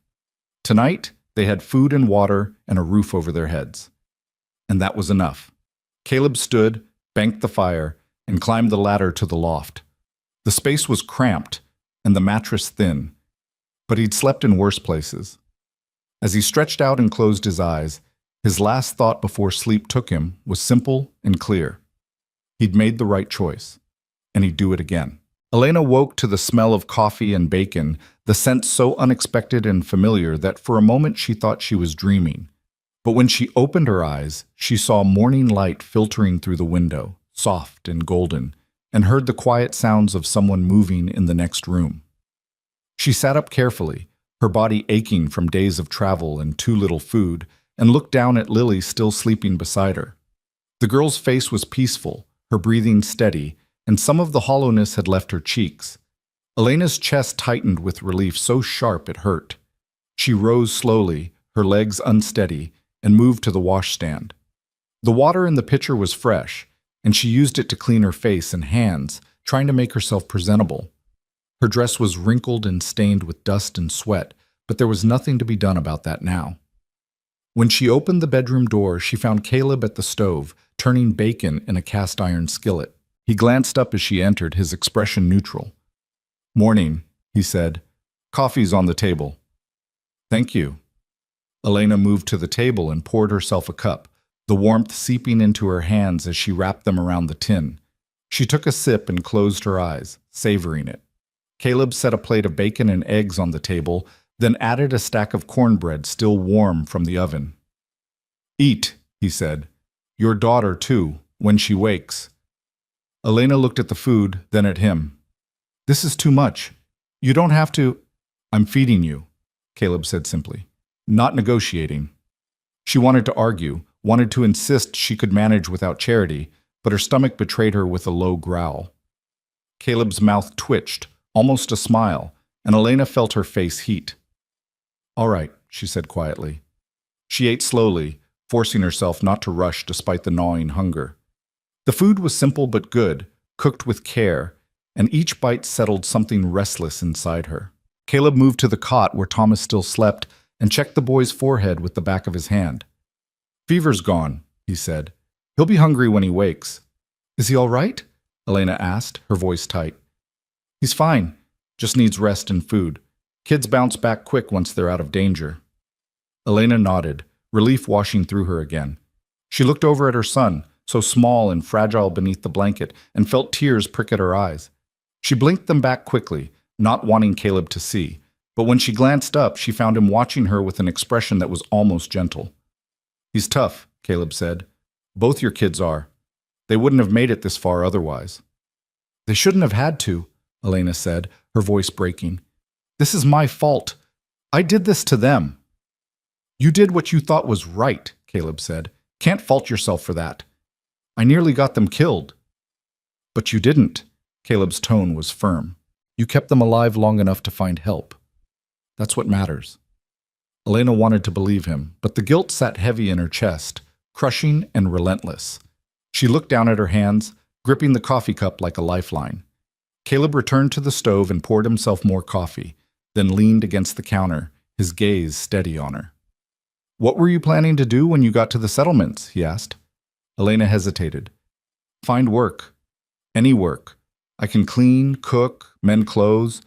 Tonight, they had food and water and a roof over their heads. And that was enough. Caleb stood, banked the fire, and climbed the ladder to the loft. The space was cramped, and the mattress thin, but he'd slept in worse places. As he stretched out and closed his eyes, his last thought before sleep took him was simple and clear. He'd made the right choice, and he'd do it again. Elena woke to the smell of coffee and bacon, the scent so unexpected and familiar that for a moment she thought she was dreaming. But when she opened her eyes, she saw morning light filtering through the window, soft and golden, and heard the quiet sounds of someone moving in the next room. She sat up carefully, her body aching from days of travel and too little food, and looked down at Lily still sleeping beside her. The girl's face was peaceful, her breathing steady, and some of the hollowness had left her cheeks. Elena's chest tightened with relief so sharp it hurt. She rose slowly, her legs unsteady, and moved to the washstand. The water in the pitcher was fresh, and she used it to clean her face and hands, trying to make herself presentable. Her dress was wrinkled and stained with dust and sweat, but there was nothing to be done about that now. When she opened the bedroom door, she found Caleb at the stove, turning bacon in a cast-iron skillet. He glanced up as she entered, his expression neutral. "Morning," he said. "Coffee's on the table." "Thank you." Elena moved to the table and poured herself a cup, the warmth seeping into her hands as she wrapped them around the tin. She took a sip and closed her eyes, savoring it. Caleb set a plate of bacon and eggs on the table, then added a stack of cornbread still warm from the oven. "Eat," he said. "Your daughter, too, when she wakes." Elena looked at the food, then at him. "This is too much. You don't have to—" "I'm feeding you," Caleb said simply, not negotiating. She wanted to argue, wanted to insist she could manage without Charity, but her stomach betrayed her with a low growl. Caleb's mouth twitched, almost a smile, and Elena felt her face heat. "All right," she said quietly. She ate slowly, forcing herself not to rush despite the gnawing hunger. The food was simple but good, cooked with care, and each bite settled something restless inside her. Caleb moved to the cot where Thomas still slept and checked the boy's forehead with the back of his hand. "Fever's gone," he said. "He'll be hungry when he wakes." "Is he all right?" Elena asked, her voice tight. "He's fine, just needs rest and food. Kids bounce back quick once they're out of danger." Elena nodded, relief washing through her again. She looked over at her son, so small and fragile beneath the blanket, and felt tears prick at her eyes. She blinked them back quickly, not wanting Caleb to see, but when she glanced up, she found him watching her with an expression that was almost gentle. "He's tough," Caleb said. "Both your kids are. They wouldn't have made it this far otherwise." "They shouldn't have had to," Elena said, her voice breaking. "This is my fault. I did this to them." "You did what you thought was right," Caleb said. "Can't fault yourself for that. I nearly got them killed." "But you didn't." Caleb's tone was firm. "You kept them alive long enough to find help." That's what matters. Elena wanted to believe him, but the guilt sat heavy in her chest, crushing and relentless. She looked down at her hands, gripping the coffee cup like a lifeline. Caleb returned to the stove and poured himself more coffee, then leaned against the counter, his gaze steady on her. "What were you planning to do when you got to the settlements?" he asked. Elena hesitated. "Find work. Any work. I can clean, cook, mend clothes.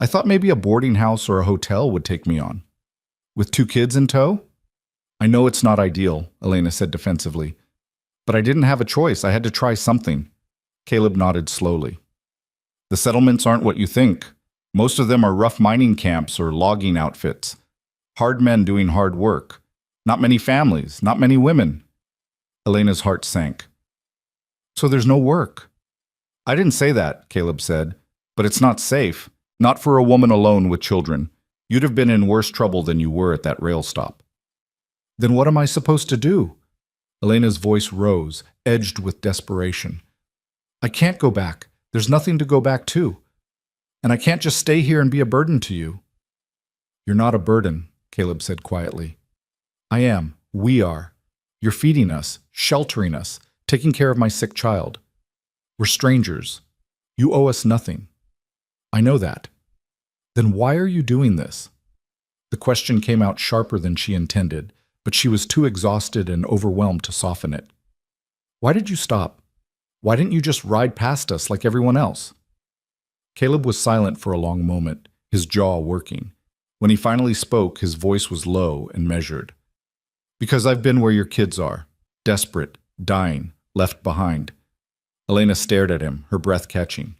I thought maybe a boarding house or a hotel would take me on. With 2 kids in tow?" "I know it's not ideal," Elena said defensively. "But I didn't have a choice. I had to try something." Caleb nodded slowly. "The settlements aren't what you think. Most of them are rough mining camps or logging outfits. Hard men doing hard work. Not many families, not many women." Elena's heart sank. "So there's no work?" "I didn't say that," Caleb said. "But it's not safe. Not for a woman alone with children. You'd have been in worse trouble than you were at that rail stop." "Then what am I supposed to do?" Elena's voice rose, edged with desperation. "I can't go back. There's nothing to go back to. And I can't just stay here and be a burden to you." "You're not a burden," Caleb said quietly. "I am. We are. You're feeding us, sheltering us, taking care of my sick child. We're strangers. You owe us nothing. I know that. Then why are you doing this?" The question came out sharper than she intended, but she was too exhausted and overwhelmed to soften it. "Why did you stop? Why didn't you just ride past us like everyone else?" Caleb was silent for a long moment, his jaw working. When he finally spoke, his voice was low and measured. "Because I've been where your kids are. Desperate, dying, left behind." Elena stared at him, her breath catching.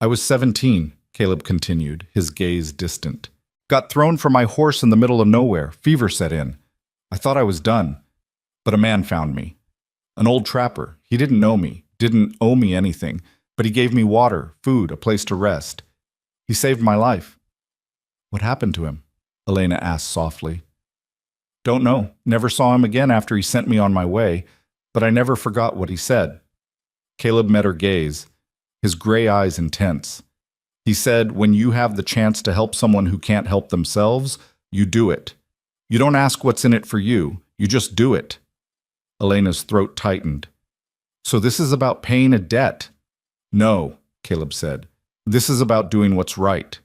"I was 17, Caleb continued, his gaze distant. "Got thrown from my horse in the middle of nowhere. Fever set in. I thought I was done. But a man found me. An old trapper. He didn't know me, didn't owe me anything, but he gave me water, food, a place to rest. He saved my life." "What happened to him?" Elena asked softly. "Don't know. Never saw him again after he sent me on my way, but I never forgot what he said." Caleb met her gaze, his gray eyes intense. He said, "When you have the chance to help someone who can't help themselves, you do it. You don't ask what's in it for you, you just do it." Elena's throat tightened. "So this is about paying a debt?" "No," Caleb said. "This is about doing what's right."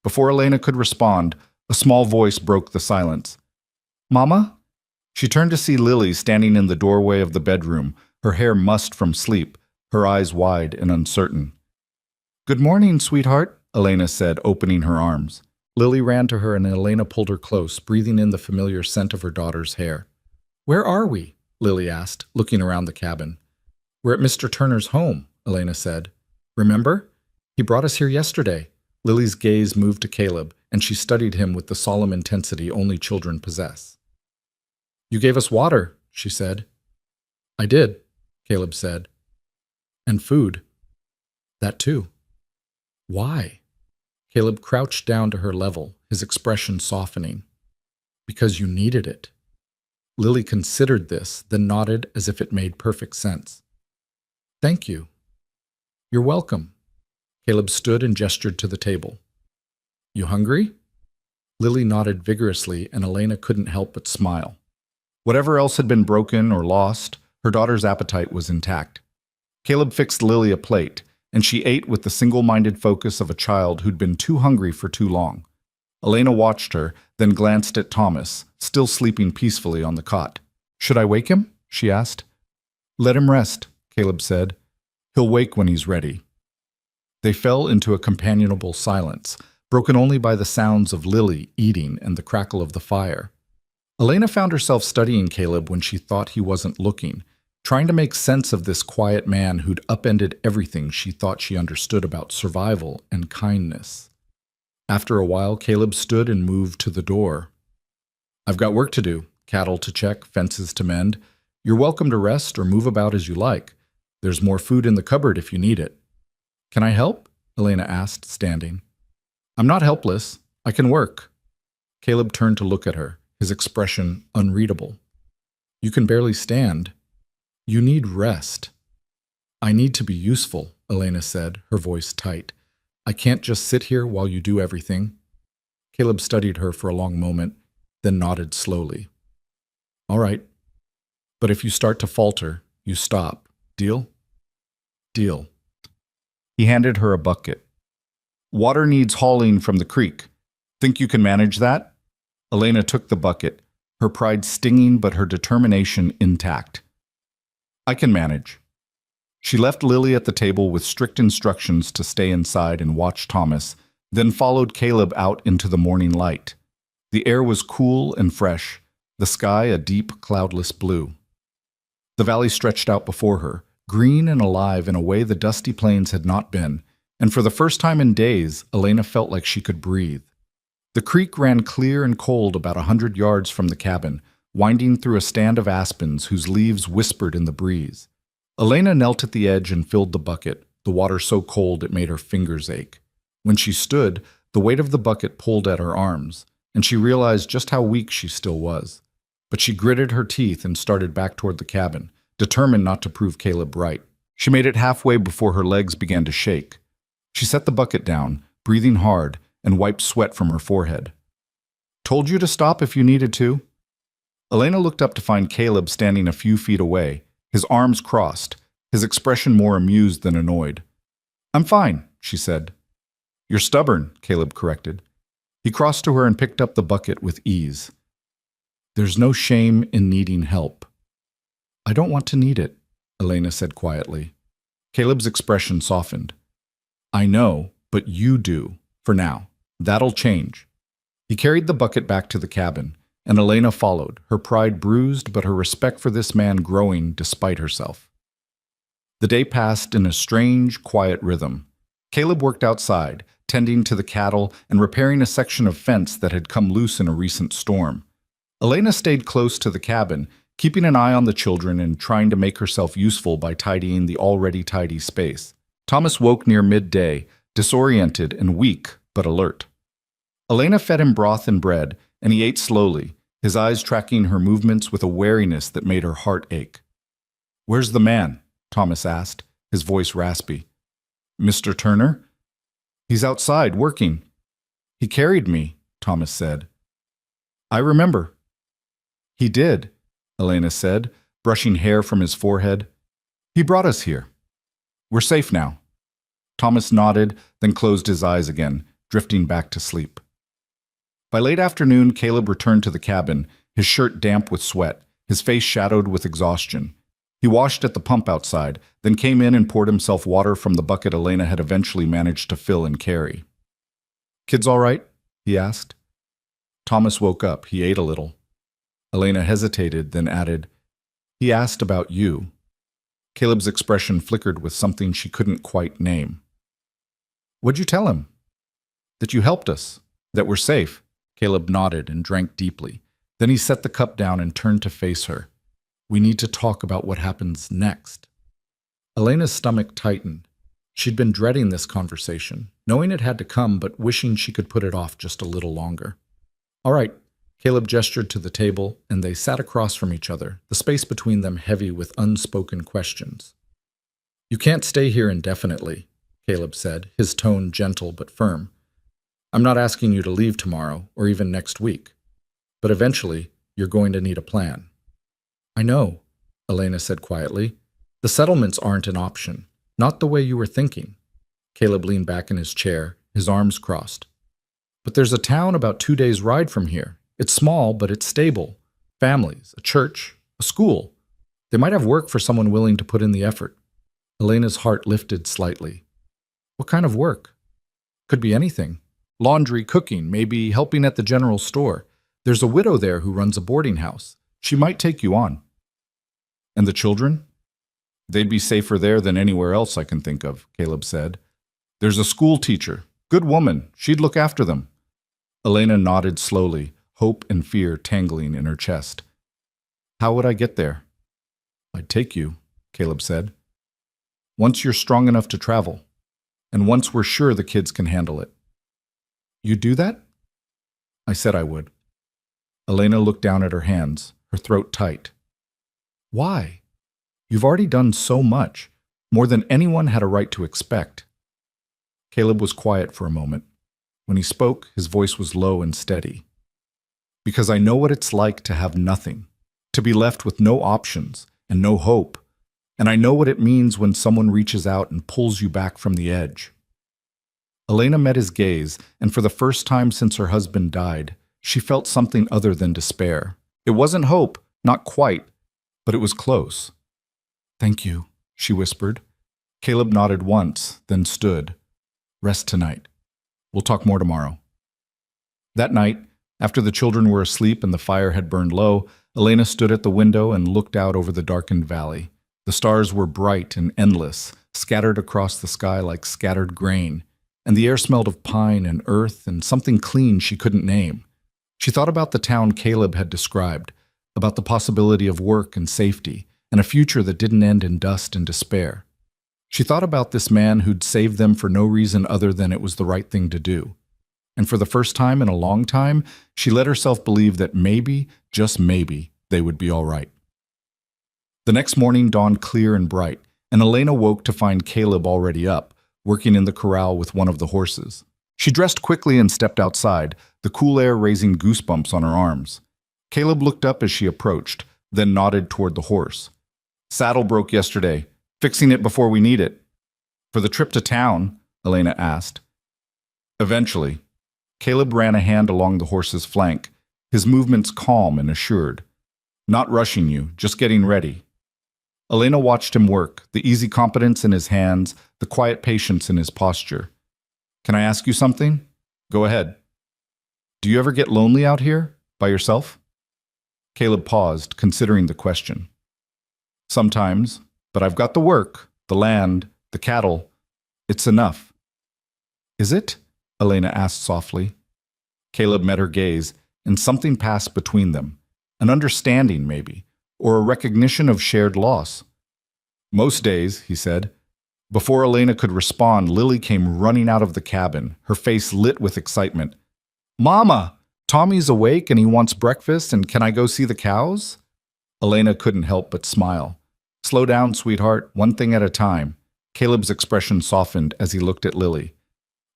Before Elena could respond, a small voice broke the silence. "Mama?" She turned to see Lily standing in the doorway of the bedroom, her hair mussed from sleep, her eyes wide and uncertain. "Good morning, sweetheart," Elena said, opening her arms. Lily ran to her and Elena pulled her close, breathing in the familiar scent of her daughter's hair. "Where are we?" Lily asked, looking around the cabin. "We're at Mr. Turner's home," Elena said. "Remember? He brought us here yesterday." Lily's gaze moved to Caleb, and she studied him with the solemn intensity only children possess. "You gave us water," she said. "I did," Caleb said. "And food." "That too." "Why?" Caleb crouched down to her level, his expression softening. "Because you needed it." Lily considered this, then nodded as if it made perfect sense. "Thank you." "You're welcome." Caleb stood and gestured to the table. "You hungry?" Lily nodded vigorously, and Elena couldn't help but smile. Whatever else had been broken or lost, her daughter's appetite was intact. Caleb fixed Lily a plate, and she ate with the single-minded focus of a child who'd been too hungry for too long. Elena watched her, then glanced at Thomas, still sleeping peacefully on the cot. "Should I wake him?" she asked. "Let him rest," Caleb said. "He'll wake when he's ready." They fell into a companionable silence, broken only by the sounds of Lily eating and the crackle of the fire. Elena found herself studying Caleb when she thought he wasn't looking, trying to make sense of this quiet man who'd upended everything she thought she understood about survival and kindness. After a while, Caleb stood and moved to the door. "I've got work to do, cattle to check, fences to mend. You're welcome to rest or move about as you like. There's more food in the cupboard if you need it." "Can I help?" Elena asked, standing. "I'm not helpless. I can work." Caleb turned to look at her, his expression unreadable. "You can barely stand. You need rest." "I need to be useful," Elena said, her voice tight. "I can't just sit here while you do everything." Caleb studied her for a long moment, then nodded slowly. All right. But if you start to falter, you stop. Deal? Deal. He handed her a bucket. Water needs hauling from the creek. Think you can manage that? Elena took the bucket, her pride stinging but her determination intact. I can manage. She left Lily at the table with strict instructions to stay inside and watch Thomas, then followed Caleb out into the morning light. The air was cool and fresh, the sky a deep, cloudless blue. The valley stretched out before her, green and alive in a way the dusty plains had not been, and for the first time in days, Elena felt like she could breathe. The creek ran clear and cold about 100 yards from the cabin, winding through a stand of aspens whose leaves whispered in the breeze. Elena knelt at the edge and filled the bucket, the water so cold it made her fingers ache. When she stood, the weight of the bucket pulled at her arms, and she realized just how weak she still was. But she gritted her teeth and started back toward the cabin, determined not to prove Caleb right. She made it halfway before her legs began to shake. She set the bucket down, breathing hard, and wiped sweat from her forehead. Told you to stop if you needed to? Elena looked up to find Caleb standing a few feet away, his arms crossed, his expression more amused than annoyed. I'm fine, she said. You're stubborn, Caleb corrected. He crossed to her and picked up the bucket with ease. There's no shame in needing help. I don't want to need it, Elena said quietly. Caleb's expression softened. I know, but you do, for now. That'll change. He carried the bucket back to the cabin, and Elena followed, her pride bruised but her respect for this man growing despite herself. The day passed in a strange, quiet rhythm. Caleb worked outside, tending to the cattle and repairing a section of fence that had come loose in a recent storm. Elena stayed close to the cabin, keeping an eye on the children and trying to make herself useful by tidying the already tidy space. Thomas woke near midday, disoriented and weak but alert. Elena fed him broth and bread, and he ate slowly, his eyes tracking her movements with a wariness that made her heart ache. Where's the man? Thomas asked, his voice raspy. Mr. Turner? He's outside, working. He carried me, Thomas said. I remember. He did, Elena said, brushing hair from his forehead. He brought us here. We're safe now. Thomas nodded, then closed his eyes again, drifting back to sleep. By late afternoon, Caleb returned to the cabin, his shirt damp with sweat, his face shadowed with exhaustion. He washed at the pump outside, then came in and poured himself water from the bucket Elena had eventually managed to fill and carry. Kids all right? He asked. Thomas woke up. He ate a little. Elena hesitated, then added, He asked about you. Caleb's expression flickered with something she couldn't quite name. What'd you tell him? That you helped us. That we're safe. Caleb nodded and drank deeply. Then he set the cup down and turned to face her. We need to talk about what happens next. Elena's stomach tightened. She'd been dreading this conversation, knowing it had to come but wishing she could put it off just a little longer. All right, Caleb gestured to the table, and they sat across from each other, the space between them heavy with unspoken questions. You can't stay here indefinitely, Caleb said, his tone gentle but firm. I'm not asking you to leave tomorrow or even next week, but eventually you're going to need a plan. I know, Elena said quietly. The settlements aren't an option, not the way you were thinking. Caleb leaned back in his chair, his arms crossed. But there's a town about 2 days' ride from here. It's small, but it's stable. Families, a church, a school. They might have work for someone willing to put in the effort. Elena's heart lifted slightly. What kind of work? Could be anything. Laundry, cooking, maybe helping at the general store. There's a widow there who runs a boarding house. She might take you on. And the children? They'd be safer there than anywhere else I can think of, Caleb said. There's a school teacher. Good woman. She'd look after them. Elena nodded slowly, hope and fear tangling in her chest. How would I get there? I'd take you, Caleb said. Once you're strong enough to travel, and once we're sure the kids can handle it. You'd do that? I said I would. Elena looked down at her hands, her throat tight. Why? You've already done so much, more than anyone had a right to expect. Caleb was quiet for a moment. When he spoke, his voice was low and steady. Because I know what it's like to have nothing, to be left with no options and no hope, and I know what it means when someone reaches out and pulls you back from the edge. Elena met his gaze, and for the first time since her husband died, she felt something other than despair. It wasn't hope, not quite, but it was close. "Thank you," she whispered. Caleb nodded once, then stood. "Rest tonight. We'll talk more tomorrow." That night, after the children were asleep and the fire had burned low, Elena stood at the window and looked out over the darkened valley. The stars were bright and endless, scattered across the sky like scattered grain, and the air smelled of pine and earth and something clean she couldn't name. She thought about the town Caleb had described, about the possibility of work and safety, and a future that didn't end in dust and despair. She thought about this man who'd saved them for no reason other than it was the right thing to do. And for the first time in a long time, she let herself believe that maybe, just maybe, they would be all right. The next morning dawned clear and bright, and Elena woke to find Caleb already up, working in the corral with one of the horses. She dressed quickly and stepped outside, the cool air raising goosebumps on her arms. Caleb looked up as she approached, then nodded toward the horse. "Saddle broke yesterday. Fixing it before we need it." "For the trip to town?" Elena asked. "Eventually." Caleb ran a hand along the horse's flank, his movements calm and assured. "Not rushing you, just getting ready." Elena watched him work, the easy competence in his hands, the quiet patience in his posture. "Can I ask you something?" "Go ahead." "Do you ever get lonely out here, by yourself?" Caleb paused, considering the question. "Sometimes, but I've got the work, the land, the cattle. It's enough." "Is it?" Elena asked softly. Caleb met her gaze, and something passed between them. An understanding, maybe, or a recognition of shared loss. "Most days," he said. Before Elena could respond, Lily came running out of the cabin, her face lit with excitement. "Mama! Tommy's awake and he wants breakfast, and can I go see the cows?" Elena couldn't help but smile. "Slow down, sweetheart, one thing at a time." Caleb's expression softened as he looked at Lily.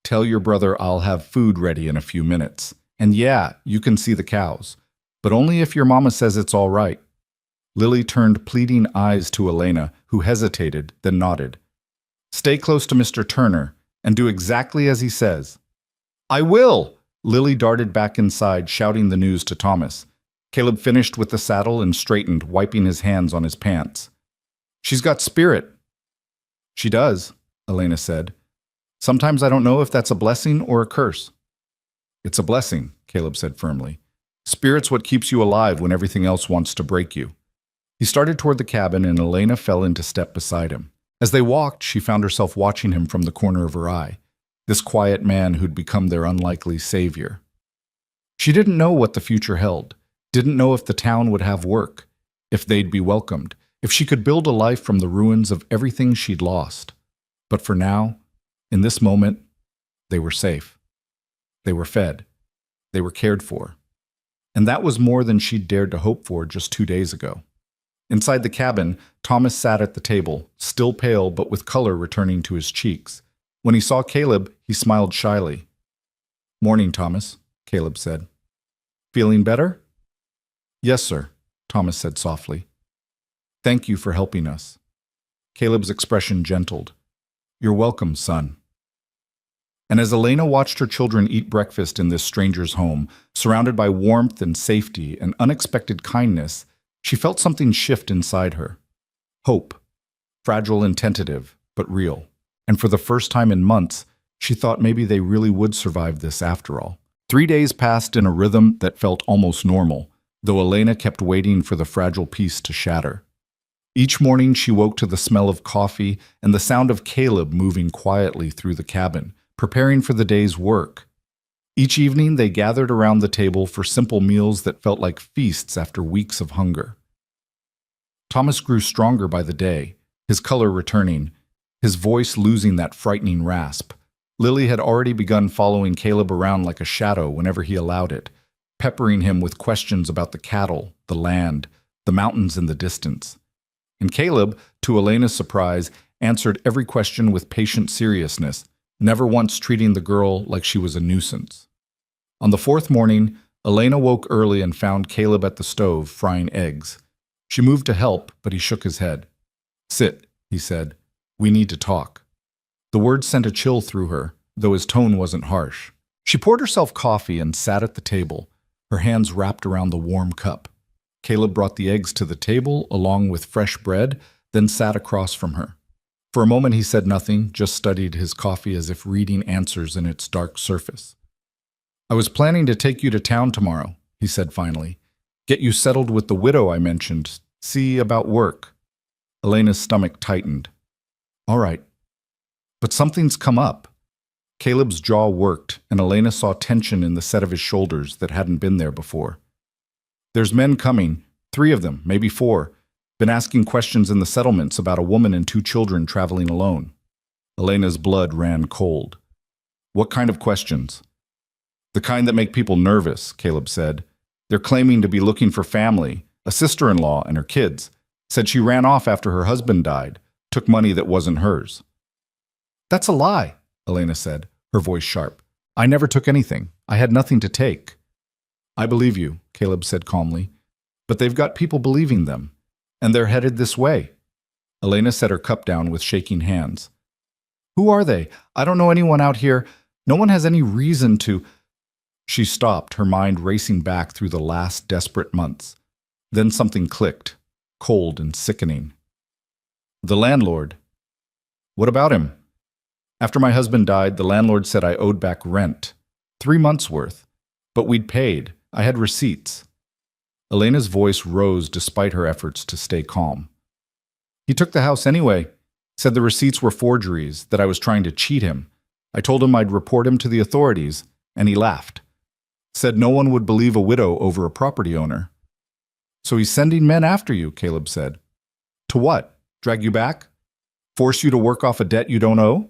"Tell your brother I'll have food ready in a few minutes. And yeah, you can see the cows. But only if your mama says it's all right." Lily turned pleading eyes to Elena, who hesitated, then nodded. "Stay close to Mr. Turner, and do exactly as he says." "I will!" Lily darted back inside, shouting the news to Thomas. Caleb finished with the saddle and straightened, wiping his hands on his pants. "She's got spirit." "She does," Elena said. "Sometimes I don't know if that's a blessing or a curse." "It's a blessing," Caleb said firmly. "Spirit's what keeps you alive when everything else wants to break you." He started toward the cabin, and Elena fell into step beside him. As they walked, she found herself watching him from the corner of her eye, this quiet man who'd become their unlikely savior. She didn't know what the future held, didn't know if the town would have work, if they'd be welcomed, if she could build a life from the ruins of everything she'd lost. But for now, in this moment, they were safe. They were fed. They were cared for. And that was more than she'd dared to hope for just 2 days ago. Inside the cabin, Thomas sat at the table, still pale but with color returning to his cheeks. When he saw Caleb, he smiled shyly. "Morning, Thomas," Caleb said. "Feeling better?" "Yes, sir," Thomas said softly. "Thank you for helping us." Caleb's expression gentled. "You're welcome, son." And as Elena watched her children eat breakfast in this stranger's home, surrounded by warmth and safety and unexpected kindness, she felt something shift inside her. Hope. Fragile and tentative, but real. And for the first time in months, she thought maybe they really would survive this after all. 3 days passed in a rhythm that felt almost normal, though Elena kept waiting for the fragile peace to shatter. Each morning she woke to the smell of coffee and the sound of Caleb moving quietly through the cabin, preparing for the day's work. Each evening they gathered around the table for simple meals that felt like feasts after weeks of hunger. Thomas grew stronger by the day, his color returning, his voice losing that frightening rasp. Lily had already begun following Caleb around like a shadow whenever he allowed it, peppering him with questions about the cattle, the land, the mountains in the distance. And Caleb, to Elena's surprise, answered every question with patient seriousness, never once treating the girl like she was a nuisance. On the fourth morning, Elena woke early and found Caleb at the stove frying eggs. She moved to help, but he shook his head. "Sit," he said. "We need to talk." The words sent a chill through her, though his tone wasn't harsh. She poured herself coffee and sat at the table, her hands wrapped around the warm cup. Caleb brought the eggs to the table along with fresh bread, then sat across from her. For a moment he said nothing, just studied his coffee as if reading answers in its dark surface. "I was planning to take you to town tomorrow," he said finally. "Get you settled with the widow I mentioned. See about work." Elena's stomach tightened. "All right. But something's come up." Caleb's jaw worked, and Elena saw tension in the set of his shoulders that hadn't been there before. "There's men coming, 3 of them, maybe 4. Been asking questions in the settlements about a woman and 2 children traveling alone." Elena's blood ran cold. "What kind of questions?" "The kind that make people nervous," Caleb said. "They're claiming to be looking for family, a sister-in-law and her kids. Said she ran off after her husband died, took money that wasn't hers." "That's a lie," Elena said, her voice sharp. "I never took anything. I had nothing to take." "I believe you," Caleb said calmly. "But they've got people believing them, and they're headed this way." Elena set her cup down with shaking hands. "Who are they? I don't know anyone out here. No one has any reason to—" She stopped, her mind racing back through the last desperate months. Then something clicked, cold and sickening. "The landlord." "What about him?" "After my husband died, the landlord said I owed back rent. 3 months' worth. But we'd paid. I had receipts." Elena's voice rose despite her efforts to stay calm. "He took the house anyway. Said the receipts were forgeries, that I was trying to cheat him. I told him I'd report him to the authorities, and he laughed. Said no one would believe a widow over a property owner." "So he's sending men after you," Caleb said. "To what? Drag you back? Force you to work off a debt you don't owe?"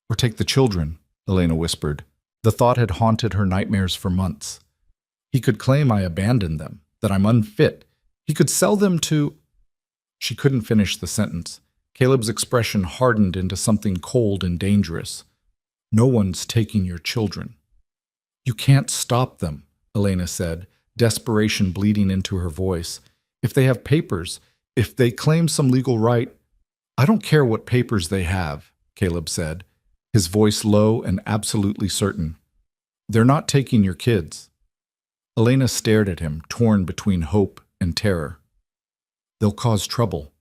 "Or take the children," Elena whispered. The thought had haunted her nightmares for months. "He could claim I abandoned them, that I'm unfit. He could sell them to—" She couldn't finish the sentence. Caleb's expression hardened into something cold and dangerous. "No one's taking your children." "You can't stop them," Elena said, desperation bleeding into her voice. "If they have papers, if they claim some legal right—" "I don't care what papers they have," Caleb said, his voice low and absolutely certain. "They're not taking your kids." Elena stared at him, torn between hope and terror. "They'll cause trouble.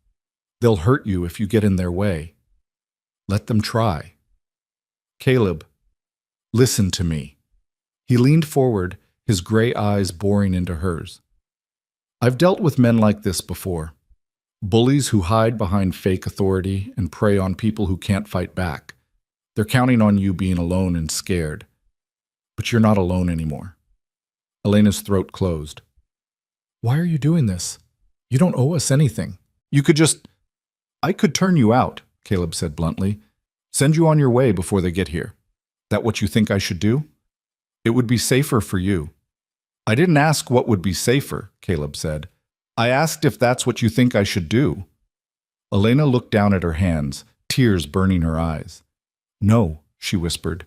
They'll hurt you if you get in their way. Let them try." "Caleb, listen to me." He leaned forward, his gray eyes boring into hers. "I've dealt with men like this before. Bullies who hide behind fake authority and prey on people who can't fight back. They're counting on you being alone and scared. But you're not alone anymore." Elena's throat closed. "Why are you doing this? You don't owe us anything. You could just—" "I could turn you out," Caleb said bluntly. "Send you on your way before they get here. That what you think I should do? It would be safer for you." "I didn't ask what would be safer," Caleb said. "I asked if that's what you think I should do." Elena looked down at her hands, tears burning her eyes. "No," she whispered,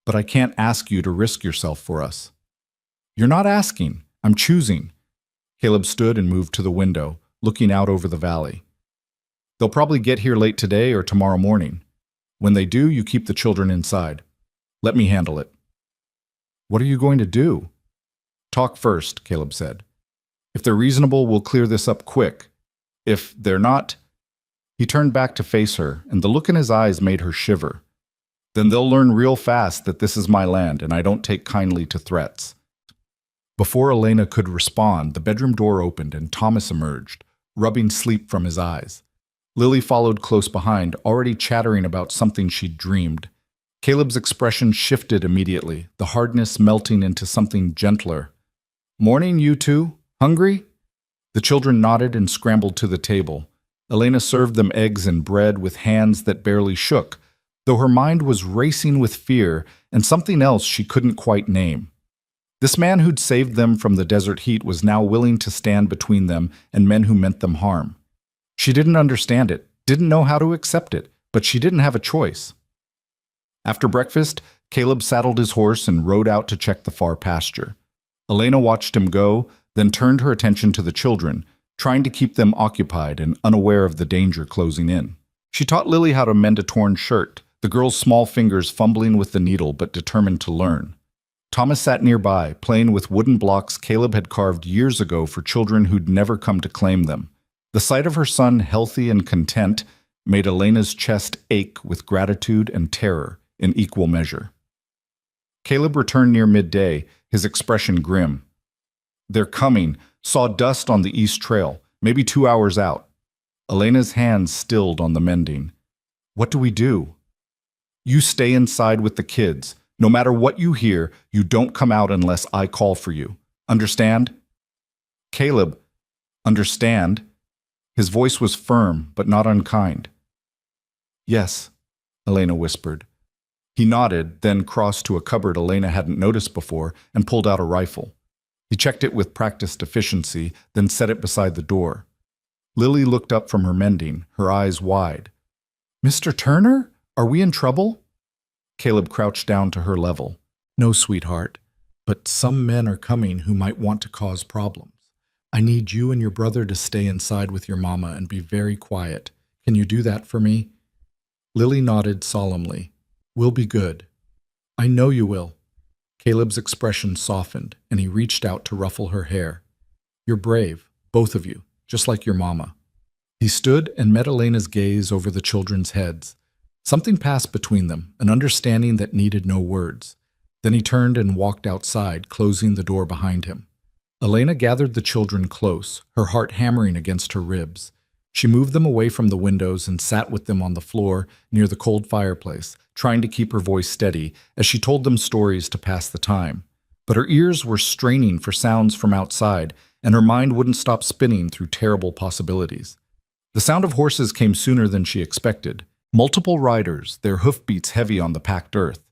"but I can't ask you to risk yourself for us." "You're not asking. I'm choosing." Caleb stood and moved to the window, looking out over the valley. "They'll probably get here late today or tomorrow morning. When they do, you keep the children inside. Let me handle it." "What are you going to do?" "Talk first," Caleb said. "If they're reasonable, we'll clear this up quick. If they're not—" He turned back to face her, and the look in his eyes made her shiver. "Then they'll learn real fast that this is my land and I don't take kindly to threats." Before Elena could respond, the bedroom door opened and Thomas emerged, rubbing sleep from his eyes. Lily followed close behind, already chattering about something she'd dreamed. Caleb's expression shifted immediately, the hardness melting into something gentler. "Morning, you two. Hungry?" The children nodded and scrambled to the table. Elena served them eggs and bread with hands that barely shook, though her mind was racing with fear and something else she couldn't quite name. This man who'd saved them from the desert heat was now willing to stand between them and men who meant them harm. She didn't understand it, didn't know how to accept it, but she didn't have a choice. After breakfast, Caleb saddled his horse and rode out to check the far pasture. Elena watched him go, then turned her attention to the children, trying to keep them occupied and unaware of the danger closing in. She taught Lily how to mend a torn shirt, the girl's small fingers fumbling with the needle but determined to learn. Thomas sat nearby, playing with wooden blocks Caleb had carved years ago for children who'd never come to claim them. The sight of her son healthy and content made Elena's chest ache with gratitude and terror in equal measure. Caleb returned near midday, his expression grim. "They're coming. Saw dust on the east trail, maybe 2 hours out." Elena's hands stilled on the mending. "What do we do?" "You stay inside with the kids. No matter what you hear, you don't come out unless I call for you. Understand?" Caleb, understand? His voice was firm, but not unkind. "Yes," Elena whispered. He nodded, then crossed to a cupboard Elena hadn't noticed before and pulled out a rifle. He checked it with practiced efficiency, then set it beside the door. Lily looked up from her mending, her eyes wide. "Mr. Turner? Are we in trouble?" Caleb crouched down to her level. "No, sweetheart, but some men are coming who might want to cause problems. I need you and your brother to stay inside with your mama and be very quiet. Can you do that for me?" Lily nodded solemnly. "We'll be good." "I know you will." Caleb's expression softened, and he reached out to ruffle her hair. "You're brave, both of you, just like your mama." He stood and met Elena's gaze over the children's heads. Something passed between them, an understanding that needed no words. Then he turned and walked outside, closing the door behind him. Elena gathered the children close, her heart hammering against her ribs. She moved them away from the windows and sat with them on the floor near the cold fireplace, trying to keep her voice steady as she told them stories to pass the time. But her ears were straining for sounds from outside, and her mind wouldn't stop spinning through terrible possibilities. The sound of horses came sooner than she expected. Multiple riders, their hoofbeats heavy on the packed earth.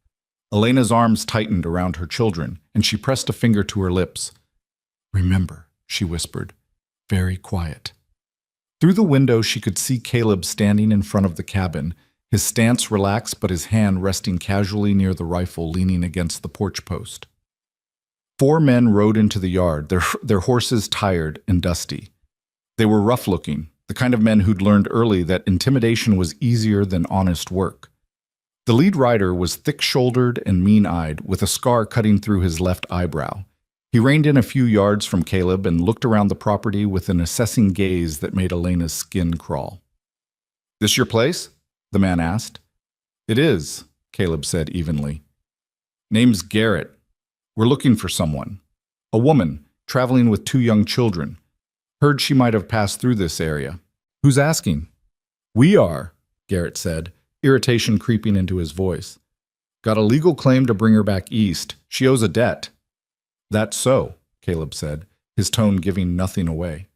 Elena's arms tightened around her children, and she pressed a finger to her lips. "Remember," she whispered, "very quiet." Through the window, she could see Caleb standing in front of the cabin, his stance relaxed but his hand resting casually near the rifle leaning against the porch post. 4 men rode into the yard, their horses tired and dusty. They were rough-looking, the kind of men who'd learned early that intimidation was easier than honest work. The lead rider was thick-shouldered and mean-eyed, with a scar cutting through his left eyebrow. He reined in a few yards from Caleb and looked around the property with an assessing gaze that made Elena's skin crawl. "This your place?" the man asked. "It is," Caleb said evenly. "Name's Garrett. We're looking for someone. A woman, traveling with 2 young children. Heard she might have passed through this area. Who's asking?" "We are," Garrett said, irritation creeping into his voice. "Got a legal claim to bring her back east. She owes a debt." "That's so," Caleb said, his tone giving nothing away.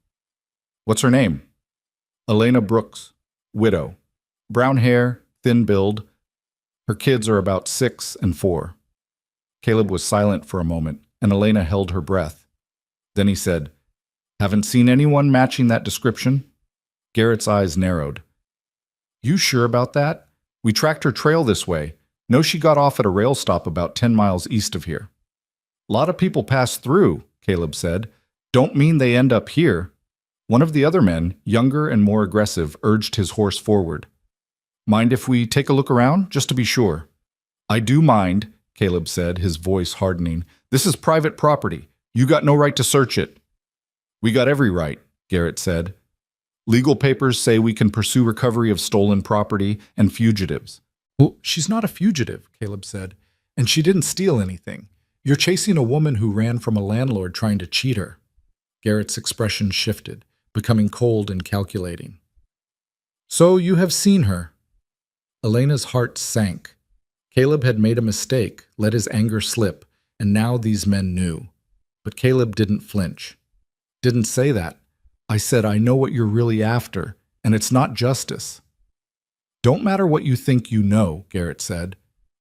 "What's her name?" "Elena Brooks, widow. Brown hair, thin build. Her kids are about 6 and 4. Caleb was silent for a moment, and Elena held her breath. Then he said, "Haven't seen anyone matching that description?" Garrett's eyes narrowed. "You sure about that? We tracked her trail this way. Know she got off at a rail stop about 10 miles east of here." "Lot of people pass through," Caleb said. "Don't mean they end up here." One of the other men, younger and more aggressive, urged his horse forward. "Mind if we take a look around, just to be sure?" "I do mind," Caleb said, his voice hardening. "This is private property. You got no right to search it." "We got every right," Garrett said. "Legal papers say we can pursue recovery of stolen property and fugitives." "Well, she's not a fugitive," Caleb said, "and she didn't steal anything. You're chasing a woman who ran from a landlord trying to cheat her." Garrett's expression shifted, becoming cold and calculating. "So you have seen her." Elena's heart sank. Caleb had made a mistake, let his anger slip, and now these men knew. But Caleb didn't flinch. "Didn't say that. I said I know what you're really after, and it's not justice." "Don't matter what you think you know," Garrett said.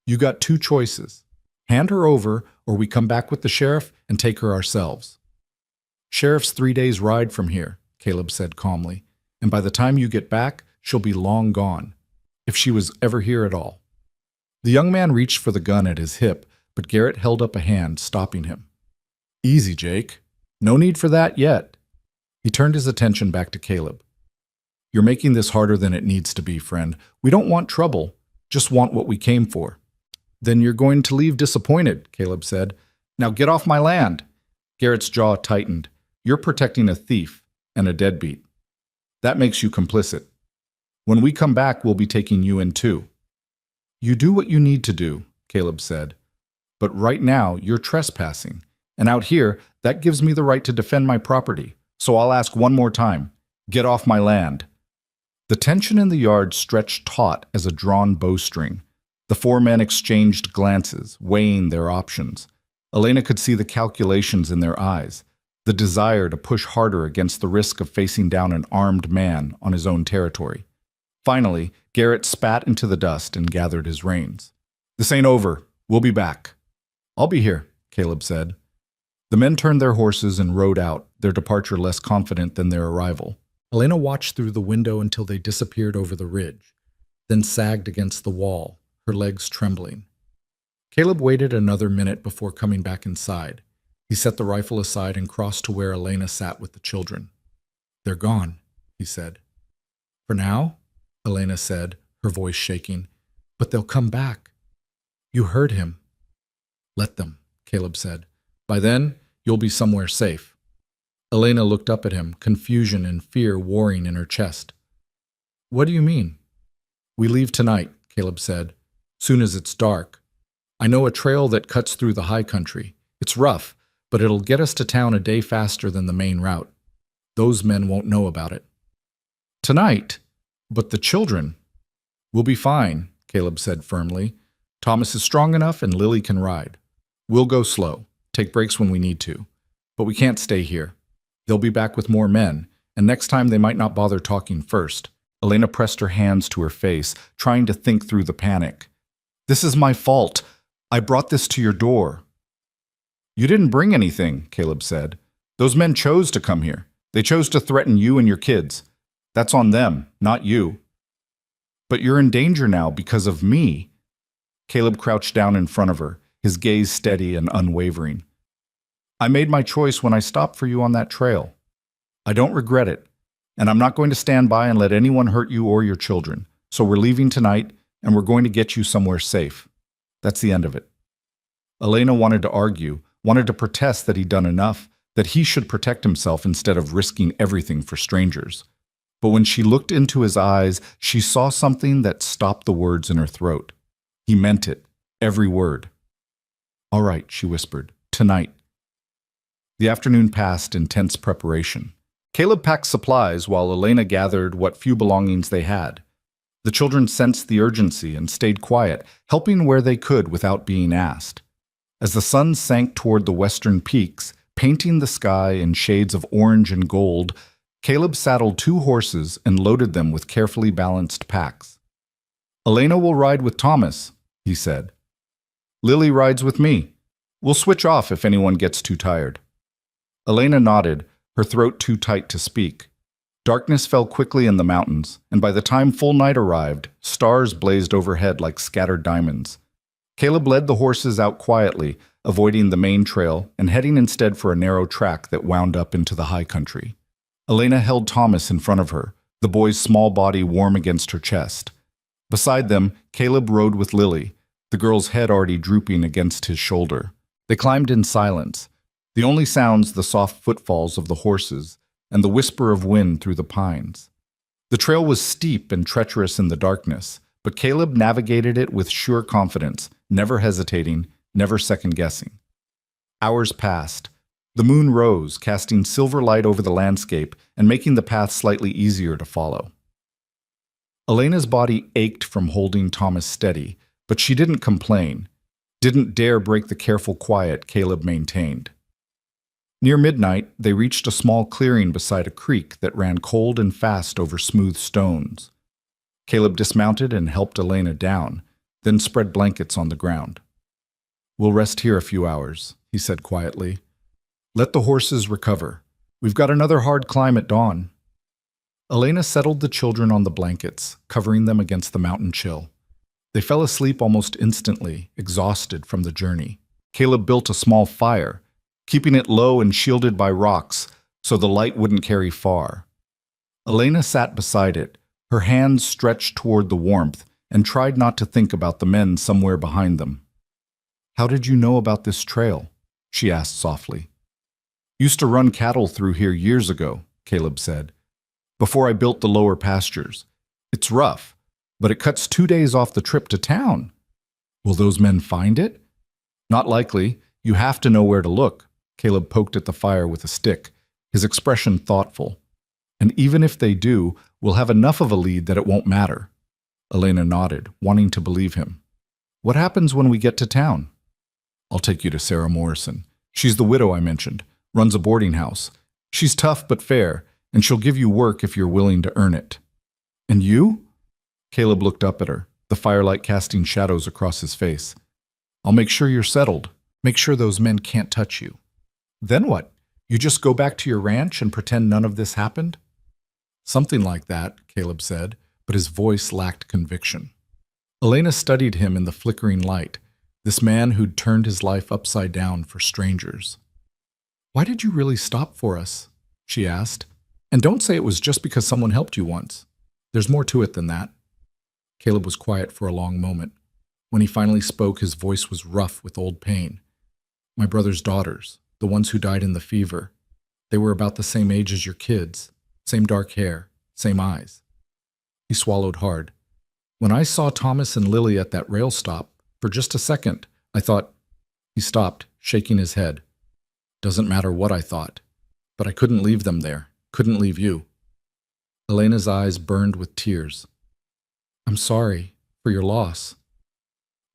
"You got 2 choices. Hand her over, or we come back with the sheriff and take her ourselves." "Sheriff's 3 days' ride from here," Caleb said calmly, "and by the time you get back, she'll be long gone, if she was ever here at all." The young man reached for the gun at his hip, but Garrett held up a hand, stopping him. Easy, Jake. No need for that yet. He turned his attention back to Caleb. You're making this harder than it needs to be, friend. We don't want trouble, just want what we came for. Then you're going to leave disappointed, Caleb said. Now get off my land. Garrett's jaw tightened. You're protecting a thief and a deadbeat. That makes you complicit. When we come back, we'll be taking you in too. You do what you need to do, Caleb said. But right now, you're trespassing. And out here, that gives me the right to defend my property. So I'll ask one more time. Get off my land. The tension in the yard stretched taut as a drawn bowstring. The four men exchanged glances, weighing their options. Elena could see the calculations in their eyes, the desire to push harder against the risk of facing down an armed man on his own territory. Finally, Garrett spat into the dust and gathered his reins. This ain't over. We'll be back. I'll be here, Caleb said. The men turned their horses and rode out, their departure less confident than their arrival. Elena watched through the window until they disappeared over the ridge, then sagged against the wall, her legs trembling. Caleb waited another minute before coming back inside. He set the rifle aside and crossed to where Elena sat with the children. They're gone, he said. For now, Elena said, her voice shaking. But they'll come back. You heard him. Let them, Caleb said. By then, you'll be somewhere safe. Elena looked up at him, confusion and fear warring in her chest. What do you mean? We leave tonight, Caleb said, soon as it's dark. I know a trail that cuts through the high country. It's rough, but it'll get us to town a day faster than the main route. Those men won't know about it. Tonight? But the children? We'll be fine, Caleb said firmly. Thomas is strong enough and Lily can ride. We'll go slow, take breaks when we need to. But we can't stay here. They'll be back with more men, and next time they might not bother talking first. Elena pressed her hands to her face, trying to think through the panic. This is my fault. I brought this to your door. You didn't bring anything, Caleb said. Those men chose to come here. They chose to threaten you and your kids. That's on them, not you. But you're in danger now because of me. Caleb crouched down in front of her, his gaze steady and unwavering. I made my choice when I stopped for you on that trail. I don't regret it, and I'm not going to stand by and let anyone hurt you or your children. So we're leaving tonight, and we're going to get you somewhere safe. That's the end of it. Elena wanted to argue, wanted to protest that he'd done enough, that he should protect himself instead of risking everything for strangers. But when she looked into his eyes, she saw something that stopped the words in her throat. He meant it, every word. All right, she whispered, tonight. The afternoon passed in tense preparation. Caleb packed supplies while Elena gathered what few belongings they had. The children sensed the urgency and stayed quiet, helping where they could without being asked. As the sun sank toward the western peaks, painting the sky in shades of orange and gold, Caleb saddled 2 horses and loaded them with carefully balanced packs. Elena will ride with Thomas, he said. Lily rides with me. We'll switch off if anyone gets too tired. Elena nodded, her throat too tight to speak. Darkness fell quickly in the mountains, and by the time full night arrived, stars blazed overhead like scattered diamonds. Caleb led the horses out quietly, avoiding the main trail and heading instead for a narrow track that wound up into the high country. Elena held Thomas in front of her, the boy's small body warm against her chest. Beside them, Caleb rode with Lily, the girl's head already drooping against his shoulder. They climbed in silence, the only sounds the soft footfalls of the horses and the whisper of wind through the pines. The trail was steep and treacherous in the darkness, but Caleb navigated it with sure confidence, never hesitating, never second-guessing. Hours passed. The moon rose, casting silver light over the landscape and making the path slightly easier to follow. Elena's body ached from holding Thomas steady, but she didn't complain, didn't dare break the careful quiet Caleb maintained. Near midnight, they reached a small clearing beside a creek that ran cold and fast over smooth stones. Caleb dismounted and helped Elena down, then spread blankets on the ground. We'll rest here a few hours, he said quietly. Let the horses recover. We've got another hard climb at dawn. Elena settled the children on the blankets, covering them against the mountain chill. They fell asleep almost instantly, exhausted from the journey. Caleb built a small fire, keeping it low and shielded by rocks so the light wouldn't carry far. Elena sat beside it, her hands stretched toward the warmth, and tried not to think about the men somewhere behind them. "How did you know about this trail?" she asked softly. "Used to run cattle through here years ago," Caleb said, "before I built the lower pastures. It's rough, but it cuts 2 days off the trip to town." "Will those men find it?" "Not likely. You have to know where to look." Caleb poked at the fire with a stick, his expression thoughtful. "And even if they do, we'll have enough of a lead that it won't matter." Elena nodded, wanting to believe him. "What happens when we get to town?" "I'll take you to Sarah Morrison. She's the widow I mentioned, runs a boarding house. She's tough but fair, and she'll give you work if you're willing to earn it." "And you?" Caleb looked up at her, the firelight casting shadows across his face. "I'll make sure you're settled. Make sure those men can't touch you." "Then what? You just go back to your ranch and pretend none of this happened?" "Something like that," Caleb said, but his voice lacked conviction. Elena studied him in the flickering light, this man who'd turned his life upside down for strangers. "Why did you really stop for us?" she asked. "And don't say it was just because someone helped you once. There's more to it than that." Caleb was quiet for a long moment. When he finally spoke, his voice was rough with old pain. "My brother's daughters, the ones who died in the fever. They were about the same age as your kids, same dark hair, same eyes." He swallowed hard. "When I saw Thomas and Lily at that rail stop, for just a second, I thought—" He stopped, shaking his head. "Doesn't matter what I thought, but I couldn't leave them there, couldn't leave you." Elena's eyes burned with tears. "I'm sorry for your loss."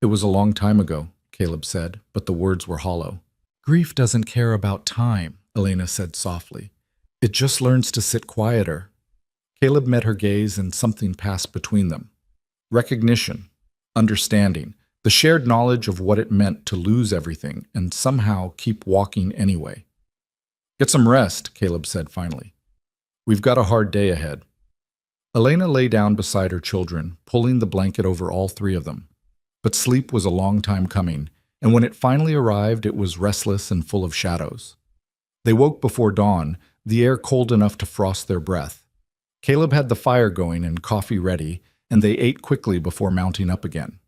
"It was a long time ago," Caleb said, but the words were hollow. "Grief doesn't care about time," Elena said softly. "It just learns to sit quieter." Caleb met her gaze and something passed between them. Recognition, understanding, the shared knowledge of what it meant to lose everything and somehow keep walking anyway. "Get some rest," Caleb said finally. "We've got a hard day ahead." Elena lay down beside her children, pulling the blanket over all three of them. But sleep was a long time coming, and when it finally arrived, it was restless and full of shadows. They woke before dawn, the air cold enough to frost their breath. Caleb had the fire going and coffee ready, and they ate quickly before mounting up again.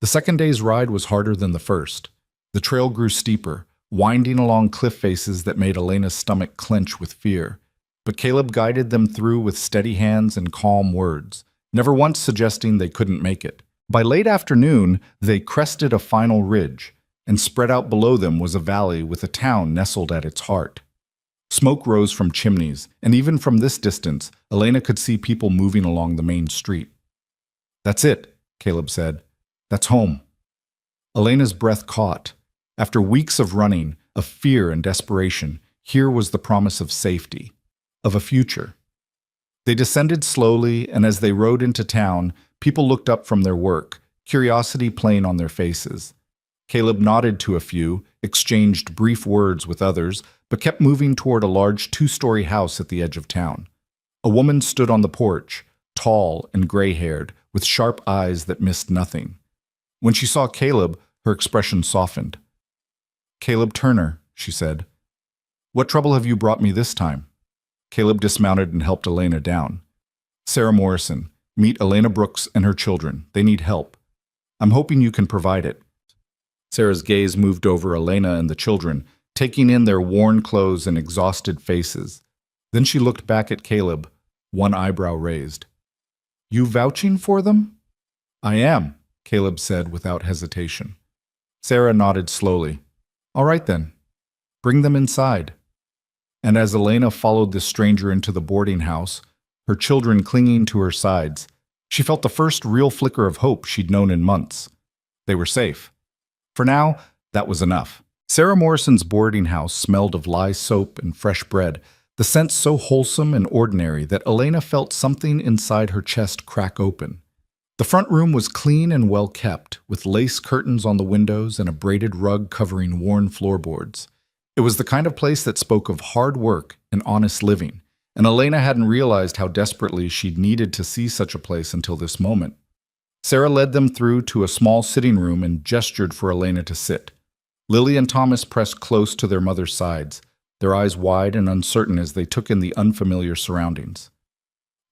The second day's ride was harder than the first. The trail grew steeper, winding along cliff faces that made Elena's stomach clench with fear. But Caleb guided them through with steady hands and calm words, never once suggesting they couldn't make it. By late afternoon, they crested a final ridge, and spread out below them was a valley with a town nestled at its heart. Smoke rose from chimneys, and even from this distance, Elena could see people moving along the main street. "That's it," Caleb said. "That's home." Elena's breath caught. After weeks of running, of fear and desperation, here was the promise of safety, of a future. They descended slowly, and as they rode into town, people looked up from their work, curiosity playing on their faces. Caleb nodded to a few, exchanged brief words with others, but kept moving toward a large 2-story house at the edge of town. A woman stood on the porch, tall and gray-haired, with sharp eyes that missed nothing. When she saw Caleb, her expression softened. "Caleb Turner," she said. "What trouble have you brought me this time?" Caleb dismounted and helped Elena down. "Sarah Morrison. Meet Elena Brooks and her children. They need help. I'm hoping you can provide it." Sarah's gaze moved over Elena and the children, taking in their worn clothes and exhausted faces. Then she looked back at Caleb, one eyebrow raised. "You vouching for them?" "I am," Caleb said without hesitation. Sarah nodded slowly. "All right then. Bring them inside." And as Elena followed the stranger into the boarding house, her children clinging to her sides, she felt the first real flicker of hope she'd known in months. They were safe. For now, that was enough. Sarah Morrison's boarding house smelled of lye soap and fresh bread, the scent so wholesome and ordinary that Elena felt something inside her chest crack open. The front room was clean and well kept, with lace curtains on the windows and a braided rug covering worn floorboards. It was the kind of place that spoke of hard work and honest living, and Elena hadn't realized how desperately she'd needed to see such a place until this moment. Sarah led them through to a small sitting room and gestured for Elena to sit. Lily and Thomas pressed close to their mother's sides, their eyes wide and uncertain as they took in the unfamiliar surroundings.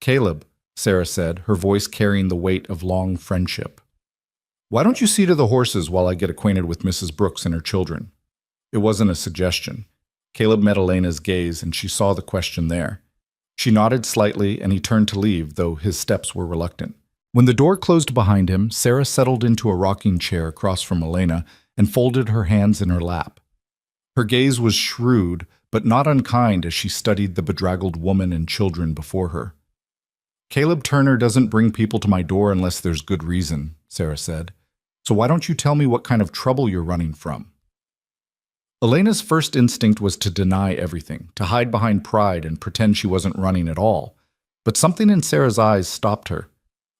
"Caleb," Sarah said, her voice carrying the weight of long friendship. "Why don't you see to the horses while I get acquainted with Mrs. Brooks and her children?" It wasn't a suggestion. Caleb met Elena's gaze, and she saw the question there. She nodded slightly, and he turned to leave, though his steps were reluctant. When the door closed behind him, Sarah settled into a rocking chair across from Elena and folded her hands in her lap. Her gaze was shrewd, but not unkind as she studied the bedraggled woman and children before her. "Caleb Turner doesn't bring people to my door unless there's good reason," Sarah said. "So why don't you tell me what kind of trouble you're running from?" Elena's first instinct was to deny everything, to hide behind pride and pretend she wasn't running at all. But something in Sarah's eyes stopped her.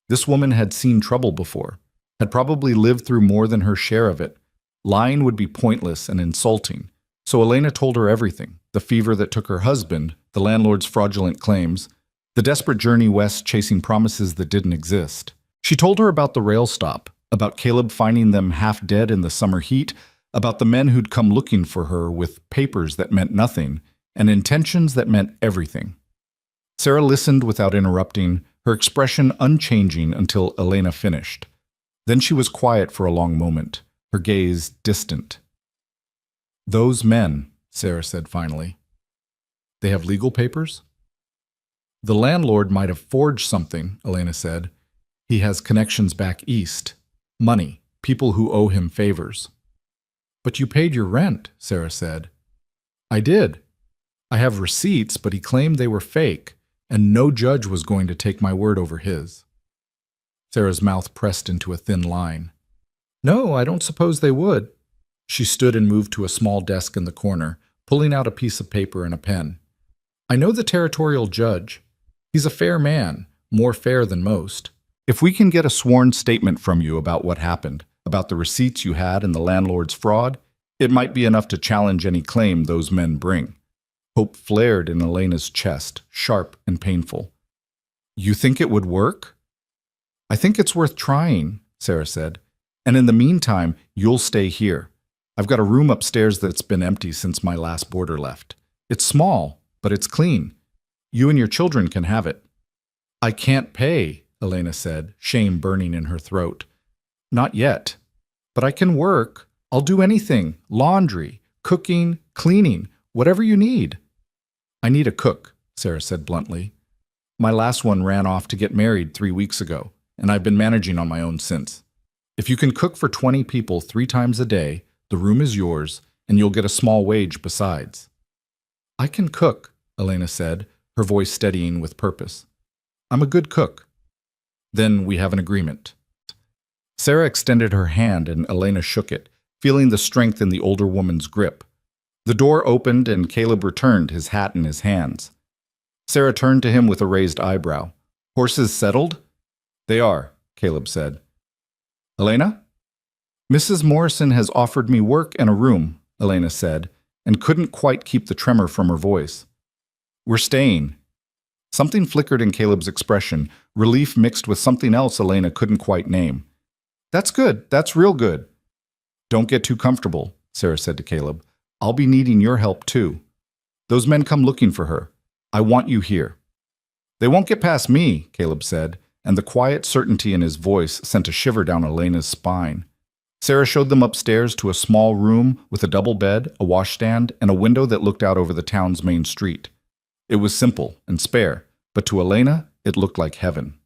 This woman had seen trouble before, had probably lived through more than her share of it. Lying would be pointless and insulting. So Elena told her everything: the fever that took her husband, the landlord's fraudulent claims, the desperate journey west chasing promises that didn't exist. She told her about the rail stop, about Caleb finding them half dead in the summer heat, about the men who'd come looking for her with papers that meant nothing and intentions that meant everything. Sarah listened without interrupting, her expression unchanging until Elena finished. Then she was quiet for a long moment, her gaze distant. "Those men," Sarah said finally, "they have legal papers?" "The landlord might have forged something," Elena said. "He has connections back east. Money, people who owe him favors." "But you paid your rent," Sarah said. "I did. I have receipts, but he claimed they were fake, and no judge was going to take my word over his." Sarah's mouth pressed into a thin line. "No, I don't suppose they would." She stood and moved to a small desk in the corner, pulling out a piece of paper and a pen. "I know the territorial judge. He's a fair man, more fair than most. If we can get a sworn statement from you about what happened, about the receipts you had and the landlord's fraud, it might be enough to challenge any claim those men bring." Hope flared in Elena's chest, sharp and painful. "You think it would work?" "I think it's worth trying," Sarah said. "And in the meantime, you'll stay here. I've got a room upstairs that's been empty since my last boarder left. It's small, but it's clean. You and your children can have it." "I can't pay," Elena said, shame burning in her throat. "Not yet. But I can work. I'll do anything: laundry, cooking, cleaning, whatever you need." "I need a cook," Sarah said bluntly. "My last one ran off to get married 3 weeks ago, and I've been managing on my own since. If you can cook for 20 people 3 times a day, the room is yours, and you'll get a small wage besides." "I can cook," Elena said, her voice steadying with purpose. "I'm a good cook." "Then we have an agreement." Sarah extended her hand and Elena shook it, feeling the strength in the older woman's grip. The door opened and Caleb returned, his hat in his hands. Sarah turned to him with a raised eyebrow. "Horses settled?" "They are," Caleb said. "Elena?" "Mrs. Morrison has offered me work and a room," Elena said, and couldn't quite keep the tremor from her voice. "We're staying." Something flickered in Caleb's expression, relief mixed with something else Elena couldn't quite name. "That's good. That's real good." "Don't get too comfortable," Sarah said to Caleb. "I'll be needing your help too. Those men come looking for her. I want you here." "They won't get past me," Caleb said, and the quiet certainty in his voice sent a shiver down Elena's spine. Sarah showed them upstairs to a small room with a double bed, a washstand, and a window that looked out over the town's main street. It was simple and spare, but to Elena, it looked like heaven.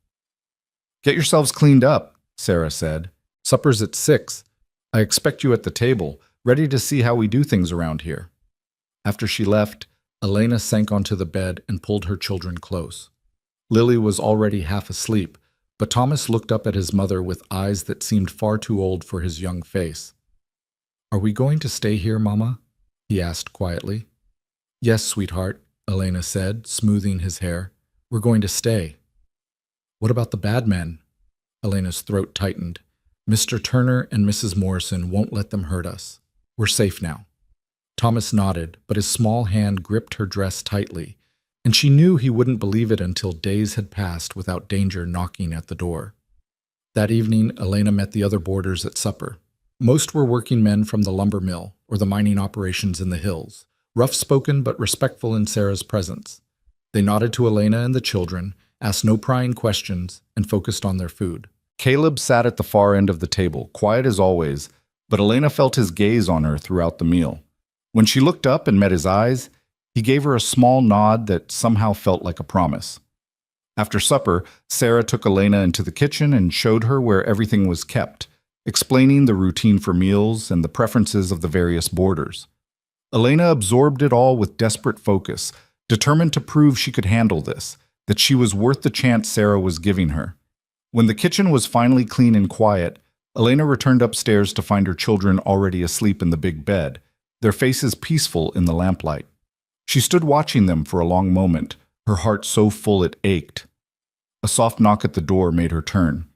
"Get yourselves cleaned up," Sarah said. "Supper's at 6. I expect you at the table, ready to see how we do things around here." After she left, Elena sank onto the bed and pulled her children close. Lily was already half asleep, but Thomas looked up at his mother with eyes that seemed far too old for his young face. "Are we going to stay here, Mama?" he asked quietly. "Yes, sweetheart," Elena said, smoothing his hair. "We're going to stay." "What about the bad men?" Elena's throat tightened. "Mr. Turner and Mrs. Morrison won't let them hurt us. We're safe now." Thomas nodded, but his small hand gripped her dress tightly, and she knew he wouldn't believe it until days had passed without danger knocking at the door. That evening, Elena met the other boarders at supper. Most were working men from the lumber mill or the mining operations in the hills, rough-spoken but respectful in Sarah's presence. They nodded to Elena and the children, asked no prying questions, and focused on their food. Caleb sat at the far end of the table, quiet as always, but Elena felt his gaze on her throughout the meal. When she looked up and met his eyes, he gave her a small nod that somehow felt like a promise. After supper, Sarah took Elena into the kitchen and showed her where everything was kept, explaining the routine for meals and the preferences of the various boarders. Elena absorbed it all with desperate focus, determined to prove she could handle this, that she was worth the chance Sarah was giving her. When the kitchen was finally clean and quiet, Elena returned upstairs to find her children already asleep in the big bed, their faces peaceful in the lamplight. She stood watching them for a long moment, her heart so full it ached. A soft knock at the door made her turn.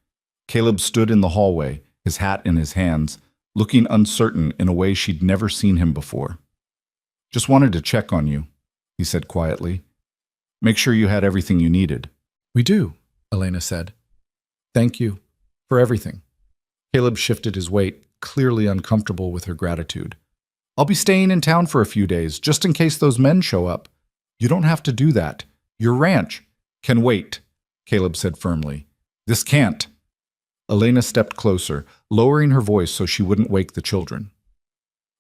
Caleb stood in the hallway, his hat in his hands, looking uncertain in a way she'd never seen him before. "Just wanted to check on you," he said quietly. "Make sure you had everything you needed." "We do," Elena said. "Thank you for everything." Caleb shifted his weight, clearly uncomfortable with her gratitude. "I'll be staying in town for a few days, just in case those men show up." "You don't have to do that. Your ranch can wait," Caleb said firmly. "This can't." Elena stepped closer, lowering her voice so she wouldn't wake the children.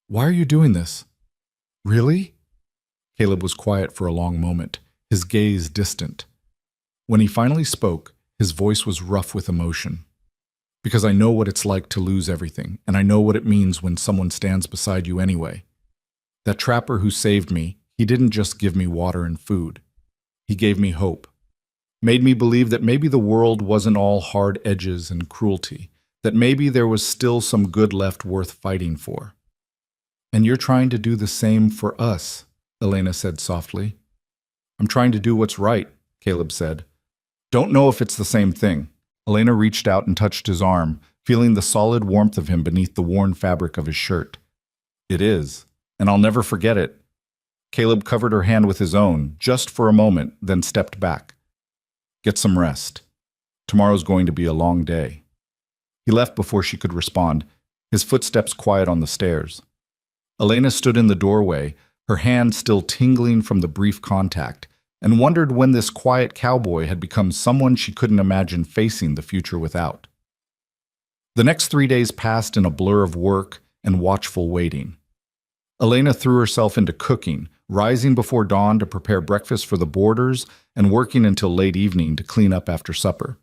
"Why are you doing this?" "Really?" Caleb was quiet for a long moment, his gaze distant. When he finally spoke, his voice was rough with emotion. "Because I know what it's like to lose everything, and I know what it means when someone stands beside you anyway. That trapper who saved me, he didn't just give me water and food. He gave me hope. Made me believe that maybe the world wasn't all hard edges and cruelty, that maybe there was still some good left worth fighting for. And you're trying to do the same for us," Elena said softly. "I'm trying to do what's right," Caleb said. "Don't know if it's the same thing." Elena reached out and touched his arm, feeling the solid warmth of him beneath the worn fabric of his shirt. "It is, and I'll never forget it." Caleb covered her hand with his own, just for a moment, then stepped back. "Get some rest. Tomorrow's going to be a long day." He left before she could respond, his footsteps quiet on the stairs. Elena stood in the doorway, her hand still tingling from the brief contact, and wondered when this quiet cowboy had become someone she couldn't imagine facing the future without. The next 3 days passed in a blur of work and watchful waiting. Elena threw herself into cooking, rising before dawn to prepare breakfast for the boarders and working until late evening to clean up after supper.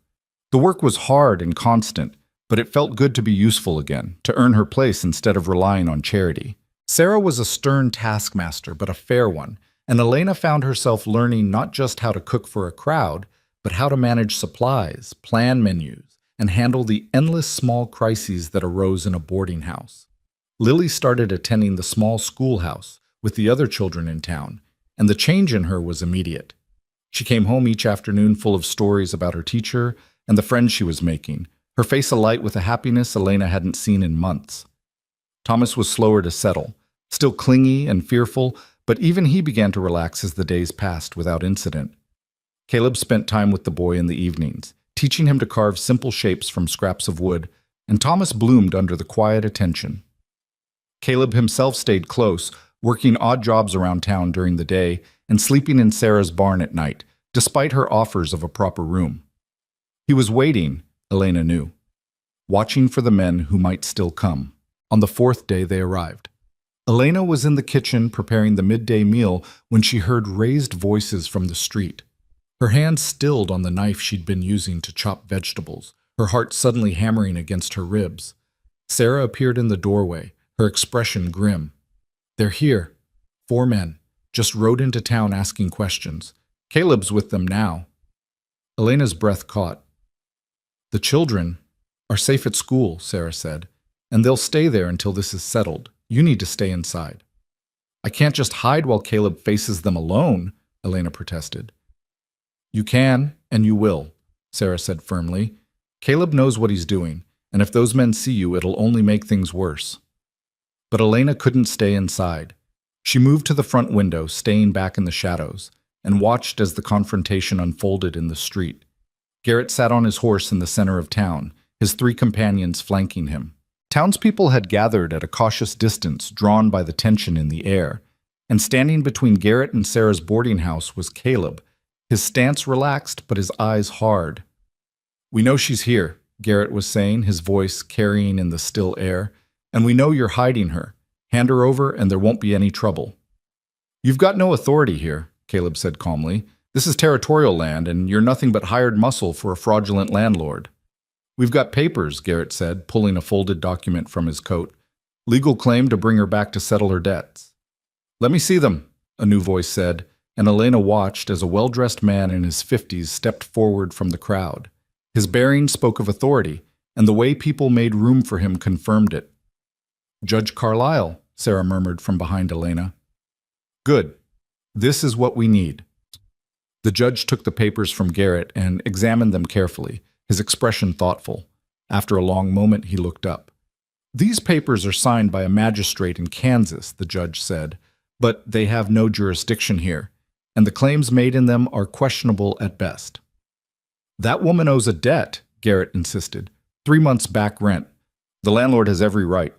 The work was hard and constant, but it felt good to be useful again, to earn her place instead of relying on charity. Sarah was a stern taskmaster, but a fair one, and Elena found herself learning not just how to cook for a crowd, but how to manage supplies, plan menus, and handle the endless small crises that arose in a boarding house. Lily started attending the small schoolhouse with the other children in town, and the change in her was immediate. She came home each afternoon full of stories about her teacher and the friends she was making, her face alight with a happiness Elena hadn't seen in months. Thomas was slower to settle, still clingy and fearful, but even he began to relax as the days passed without incident. Caleb spent time with the boy in the evenings, teaching him to carve simple shapes from scraps of wood, and Thomas bloomed under the quiet attention. Caleb himself stayed close, working odd jobs around town during the day and sleeping in Sarah's barn at night, despite her offers of a proper room. He was waiting, Elena knew, watching for the men who might still come. On the 4th day they arrived. Elena was in the kitchen preparing the midday meal when she heard raised voices from the street. Her hand stilled on the knife she'd been using to chop vegetables, her heart suddenly hammering against her ribs. Sarah appeared in the doorway, her expression grim. "They're here. 4 men. Just rode into town asking questions. Caleb's with them now." Elena's breath caught. "The children are safe at school," Sarah said, "and they'll stay there until this is settled. You need to stay inside." "I can't just hide while Caleb faces them alone," Elena protested. "You can, and you will," Sarah said firmly. "Caleb knows what he's doing, and if those men see you, it'll only make things worse." But Elena couldn't stay inside. She moved to the front window, staying back in the shadows, and watched as the confrontation unfolded in the street. Garrett sat on his horse in the center of town, his 3 companions flanking him. Townspeople had gathered at a cautious distance, drawn by the tension in the air, and standing between Garrett and Sarah's boarding house was Caleb, his stance relaxed but his eyes hard. "We know she's here," Garrett was saying, his voice carrying in the still air, "and we know you're hiding her. Hand her over and there won't be any trouble." "You've got no authority here," Caleb said calmly. "This is territorial land, and you're nothing but hired muscle for a fraudulent landlord." "We've got papers," Garrett said, pulling a folded document from his coat. "Legal claim to bring her back to settle her debts." "Let me see them," a new voice said, and Elena watched as a well-dressed man in his 50s stepped forward from the crowd. His bearing spoke of authority, and the way people made room for him confirmed it. "Judge Carlyle," Sarah murmured from behind Elena. "Good. This is what we need." The judge took the papers from Garrett and examined them carefully, his expression thoughtful. After a long moment, he looked up. "These papers are signed by a magistrate in Kansas," the judge said, "but they have no jurisdiction here, and the claims made in them are questionable at best." "That woman owes a debt," Garrett insisted. 3 months back rent. The landlord has every right.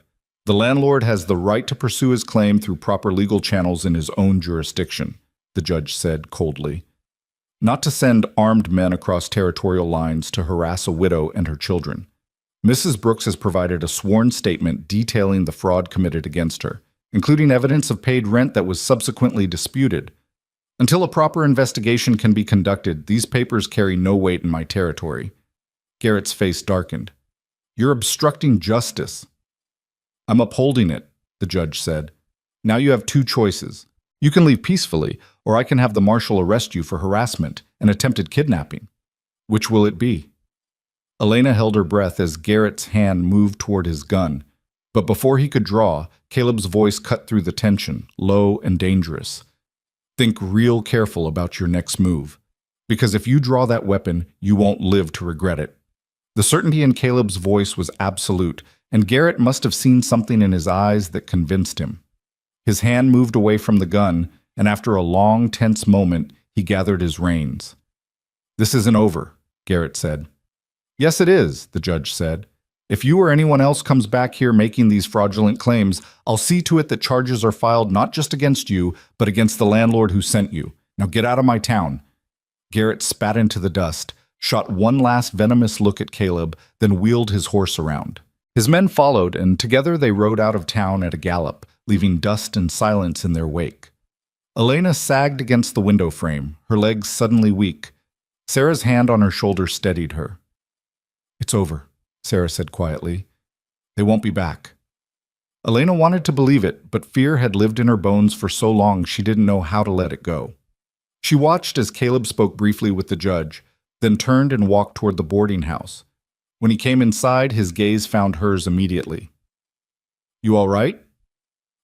The landlord has the right to pursue his claim through proper legal channels in his own jurisdiction, the judge said coldly. Not to send armed men across territorial lines to harass a widow and her children. Mrs. Brooks has provided a sworn statement detailing the fraud committed against her, including evidence of paid rent that was subsequently disputed. Until a proper investigation can be conducted, these papers carry no weight in my territory. Garrett's face darkened. "You're obstructing justice." "I'm upholding it," the judge said. "Now you have 2 choices. You can leave peacefully, or I can have the marshal arrest you for harassment and attempted kidnapping. Which will it be?" Elena held her breath as Garrett's hand moved toward his gun, but before he could draw, Caleb's voice cut through the tension, low and dangerous. "Think real careful about your next move, because if you draw that weapon, you won't live to regret it." The certainty in Caleb's voice was absolute, and Garrett must have seen something in his eyes that convinced him. His hand moved away from the gun, and after a long, tense moment, he gathered his reins. "This isn't over," Garrett said. "Yes, it is," the judge said. "If you or anyone else comes back here making these fraudulent claims, I'll see to it that charges are filed not just against you, but against the landlord who sent you. Now get out of my town." Garrett spat into the dust, shot one last venomous look at Caleb, then wheeled his horse around. His men followed, and together they rode out of town at a gallop, leaving dust and silence in their wake. Elena sagged against the window frame, her legs suddenly weak. Sarah's hand on her shoulder steadied her. "It's over," Sarah said quietly. "They won't be back." Elena wanted to believe it, but fear had lived in her bones for so long she didn't know how to let it go. She watched as Caleb spoke briefly with the judge, then turned and walked toward the boarding house. When he came inside, his gaze found hers immediately. "You all right?"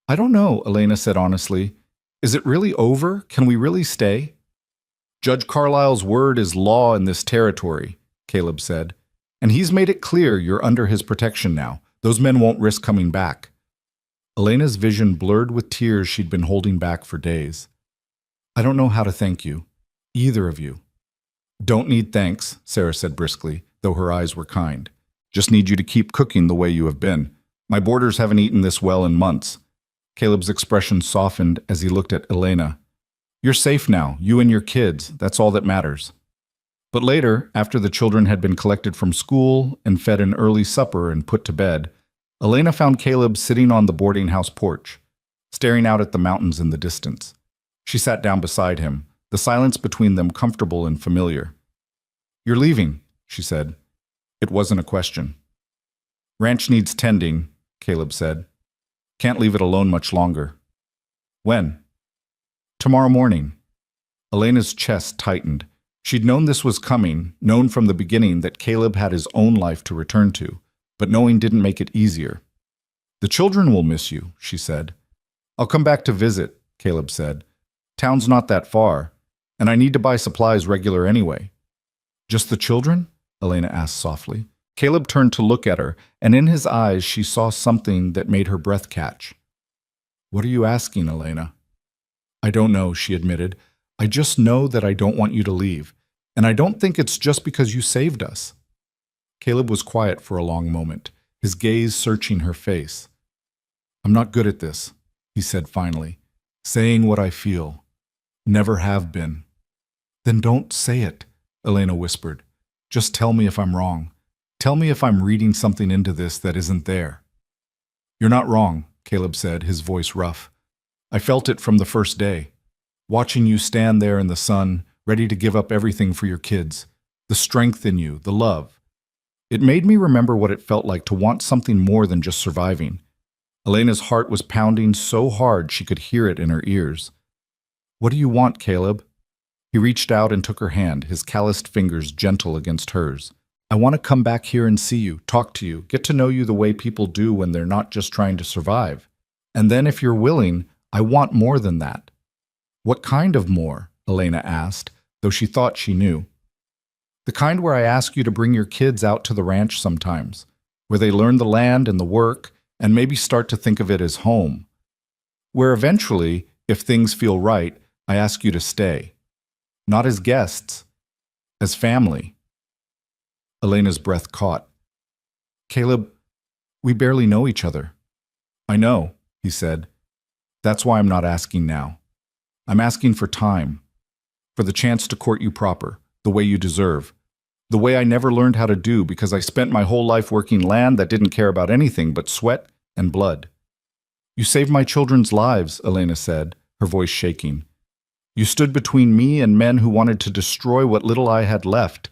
"I don't know," Elena said honestly. "Is it really over? Can we really stay?" "Judge Carlyle's word is law in this territory," Caleb said. "And he's made it clear you're under his protection now. Those men won't risk coming back." Elena's vision blurred with tears she'd been holding back for days. "I don't know how to thank you. Either of you." "Don't need thanks," Sarah said briskly, though her eyes were kind. "Just need you to keep cooking the way you have been. My boarders haven't eaten this well in months." Caleb's expression softened as he looked at Elena. "You're safe now, you and your kids. That's all that matters." But later, after the children had been collected from school and fed an early supper and put to bed, Elena found Caleb sitting on the boarding house porch, staring out at the mountains in the distance. She sat down beside him, the silence between them comfortable and familiar. "You're leaving," she said. It wasn't a question. "Ranch needs tending," Caleb said. "Can't leave it alone much longer." "When?" "Tomorrow morning." Elena's chest tightened. She'd known this was coming, known from the beginning that Caleb had his own life to return to, but knowing didn't make it easier. "The children will miss you," she said. "I'll come back to visit," Caleb said. "Town's not that far, and I need to buy supplies regular anyway." "Just the children?" Elena asked softly. Caleb turned to look at her, and in his eyes she saw something that made her breath catch. "What are you asking, Elena?" "I don't know," she admitted. "I just know that I don't want you to leave, and I don't think it's just because you saved us." Caleb was quiet for a long moment, his gaze searching her face. "I'm not good at this," he said finally. "Saying what I feel. Never have been." "Then don't say it," Elena whispered. "Just tell me if I'm wrong. Tell me if I'm reading something into this that isn't there." "You're not wrong," Caleb said, his voice rough. "I felt it from the first day. Watching you stand there in the sun, ready to give up everything for your kids. The strength in you, the love. It made me remember what it felt like to want something more than just surviving." Elena's heart was pounding so hard she could hear it in her ears. "What do you want, Caleb?" He reached out and took her hand, his calloused fingers gentle against hers. "I want to come back here and see you, talk to you, get to know you the way people do when they're not just trying to survive. And then if you're willing, I want more than that." "What kind of more?" Elena asked, though she thought she knew. "The kind where I ask you to bring your kids out to the ranch sometimes, where they learn the land and the work, and maybe start to think of it as home. Where eventually, if things feel right, I ask you to stay. Not as guests, as family." Elena's breath caught. "Caleb, we barely know each other." "I know," he said. "That's why I'm not asking now. I'm asking for time, for the chance to court you proper, the way you deserve, the way I never learned how to do because I spent my whole life working land that didn't care about anything but sweat and blood." "You saved my children's lives," Elena said, her voice shaking. "You stood between me and men who wanted to destroy what little I had left.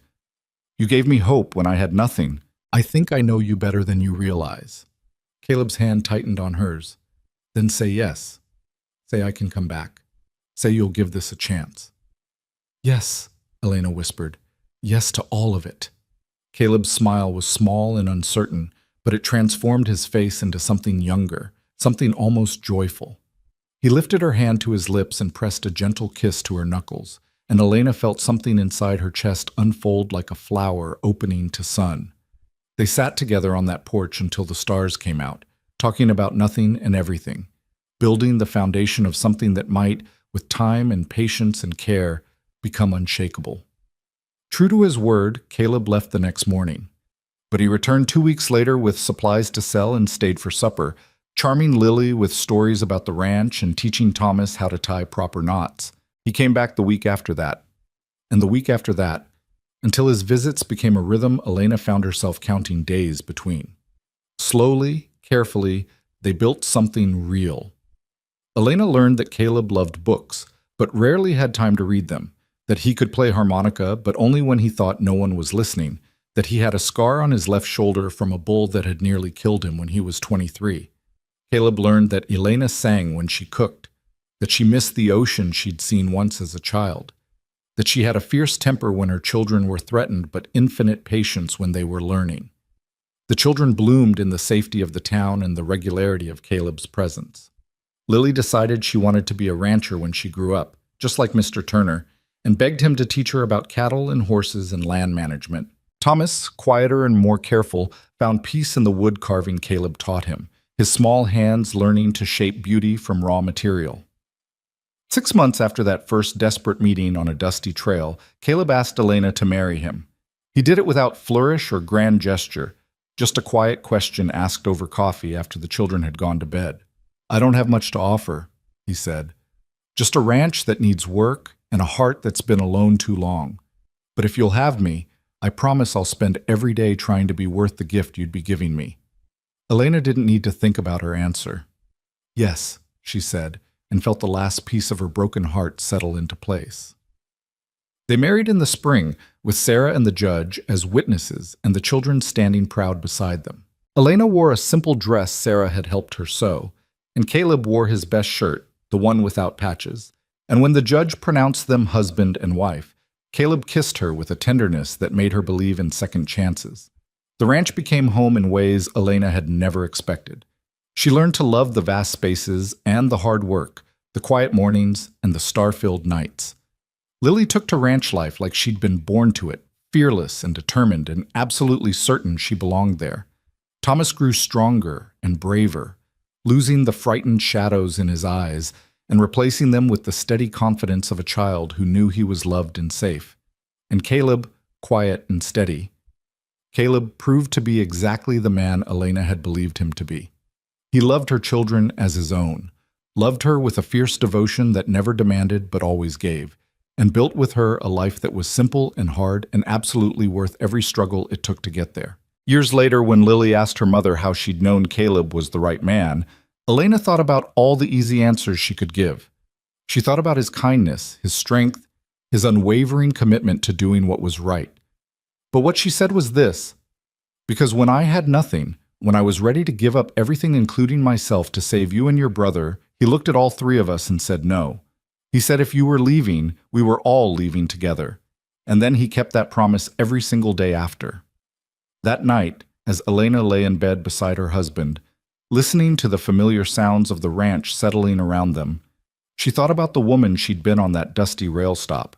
You gave me hope when I had nothing. I think I know you better than you realize." Caleb's hand tightened on hers. "Then say yes. Say I can come back. Say you'll give this a chance." "Yes," Elena whispered. "Yes to all of it." Caleb's smile was small and uncertain, but it transformed his face into something younger, something almost joyful. He lifted her hand to his lips and pressed a gentle kiss to her knuckles, and Elena felt something inside her chest unfold like a flower opening to sun. They sat together on that porch until the stars came out, talking about nothing and everything, building the foundation of something that might, with time and patience and care, become unshakable. True to his word, Caleb left the next morning. But he returned 2 weeks later with supplies to sell and stayed for supper, charming Lily with stories about the ranch and teaching Thomas how to tie proper knots. He came back the week after that, and the week after that, until his visits became a rhythm Elena found herself counting days between. Slowly, carefully, they built something real. Elena learned that Caleb loved books, but rarely had time to read them, that he could play harmonica, but only when he thought no one was listening, that he had a scar on his left shoulder from a bull that had nearly killed him when he was 23. Caleb learned that Elena sang when she cooked, that she missed the ocean she'd seen once as a child, that she had a fierce temper when her children were threatened but infinite patience when they were learning. The children bloomed in the safety of the town and the regularity of Caleb's presence. Lily decided she wanted to be a rancher when she grew up, just like Mr. Turner, and begged him to teach her about cattle and horses and land management. Thomas, quieter and more careful, found peace in the wood carving Caleb taught him, his small hands learning to shape beauty from raw material. 6 months after that first desperate meeting on a dusty trail, Caleb asked Elena to marry him. He did it without flourish or grand gesture, just a quiet question asked over coffee after the children had gone to bed. "I don't have much to offer," he said. "Just a ranch that needs work and a heart that's been alone too long. But if you'll have me, I promise I'll spend every day trying to be worth the gift you'd be giving me." Elena didn't need to think about her answer. "Yes," she said, and felt the last piece of her broken heart settle into place. They married in the spring, with Sarah and the judge as witnesses and the children standing proud beside them. Elena wore a simple dress Sarah had helped her sew, and Caleb wore his best shirt, the one without patches. And when the judge pronounced them husband and wife, Caleb kissed her with a tenderness that made her believe in second chances. The ranch became home in ways Elena had never expected. She learned to love the vast spaces and the hard work, the quiet mornings and the star-filled nights. Lily took to ranch life like she'd been born to it, fearless and determined and absolutely certain she belonged there. Thomas grew stronger and braver, losing the frightened shadows in his eyes and replacing them with the steady confidence of a child who knew he was loved and safe. And Caleb, quiet and steady, Caleb proved to be exactly the man Elena had believed him to be. He loved her children as his own, loved her with a fierce devotion that never demanded but always gave, and built with her a life that was simple and hard and absolutely worth every struggle it took to get there. Years later, when Lily asked her mother how she'd known Caleb was the right man, Elena thought about all the easy answers she could give. She thought about his kindness, his strength, his unwavering commitment to doing what was right. But what she said was this: "Because when I had nothing, when I was ready to give up everything including myself to save you and your brother, he looked at all three of us and said no. He said if you were leaving, we were all leaving together. And then he kept that promise every single day after." That night, as Elena lay in bed beside her husband, listening to the familiar sounds of the ranch settling around them, she thought about the woman she'd been on that dusty rail stop,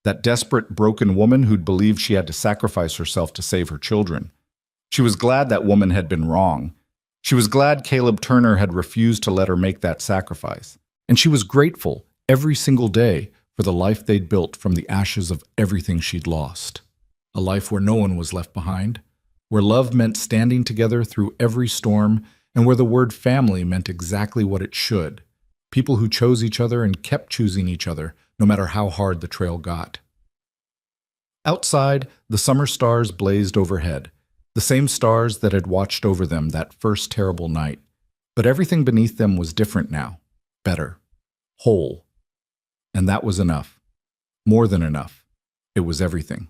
that desperate, broken woman who'd believed she had to sacrifice herself to save her children. She was glad that woman had been wrong. She was glad Caleb Turner had refused to let her make that sacrifice. And she was grateful every single day for the life they'd built from the ashes of everything she'd lost. A life where no one was left behind, where love meant standing together through every storm, and where the word family meant exactly what it should: people who chose each other and kept choosing each other, no matter how hard the trail got. Outside, the summer stars blazed overhead, the same stars that had watched over them that first terrible night. But everything beneath them was different now, better, whole. And that was enough. More than enough. It was everything.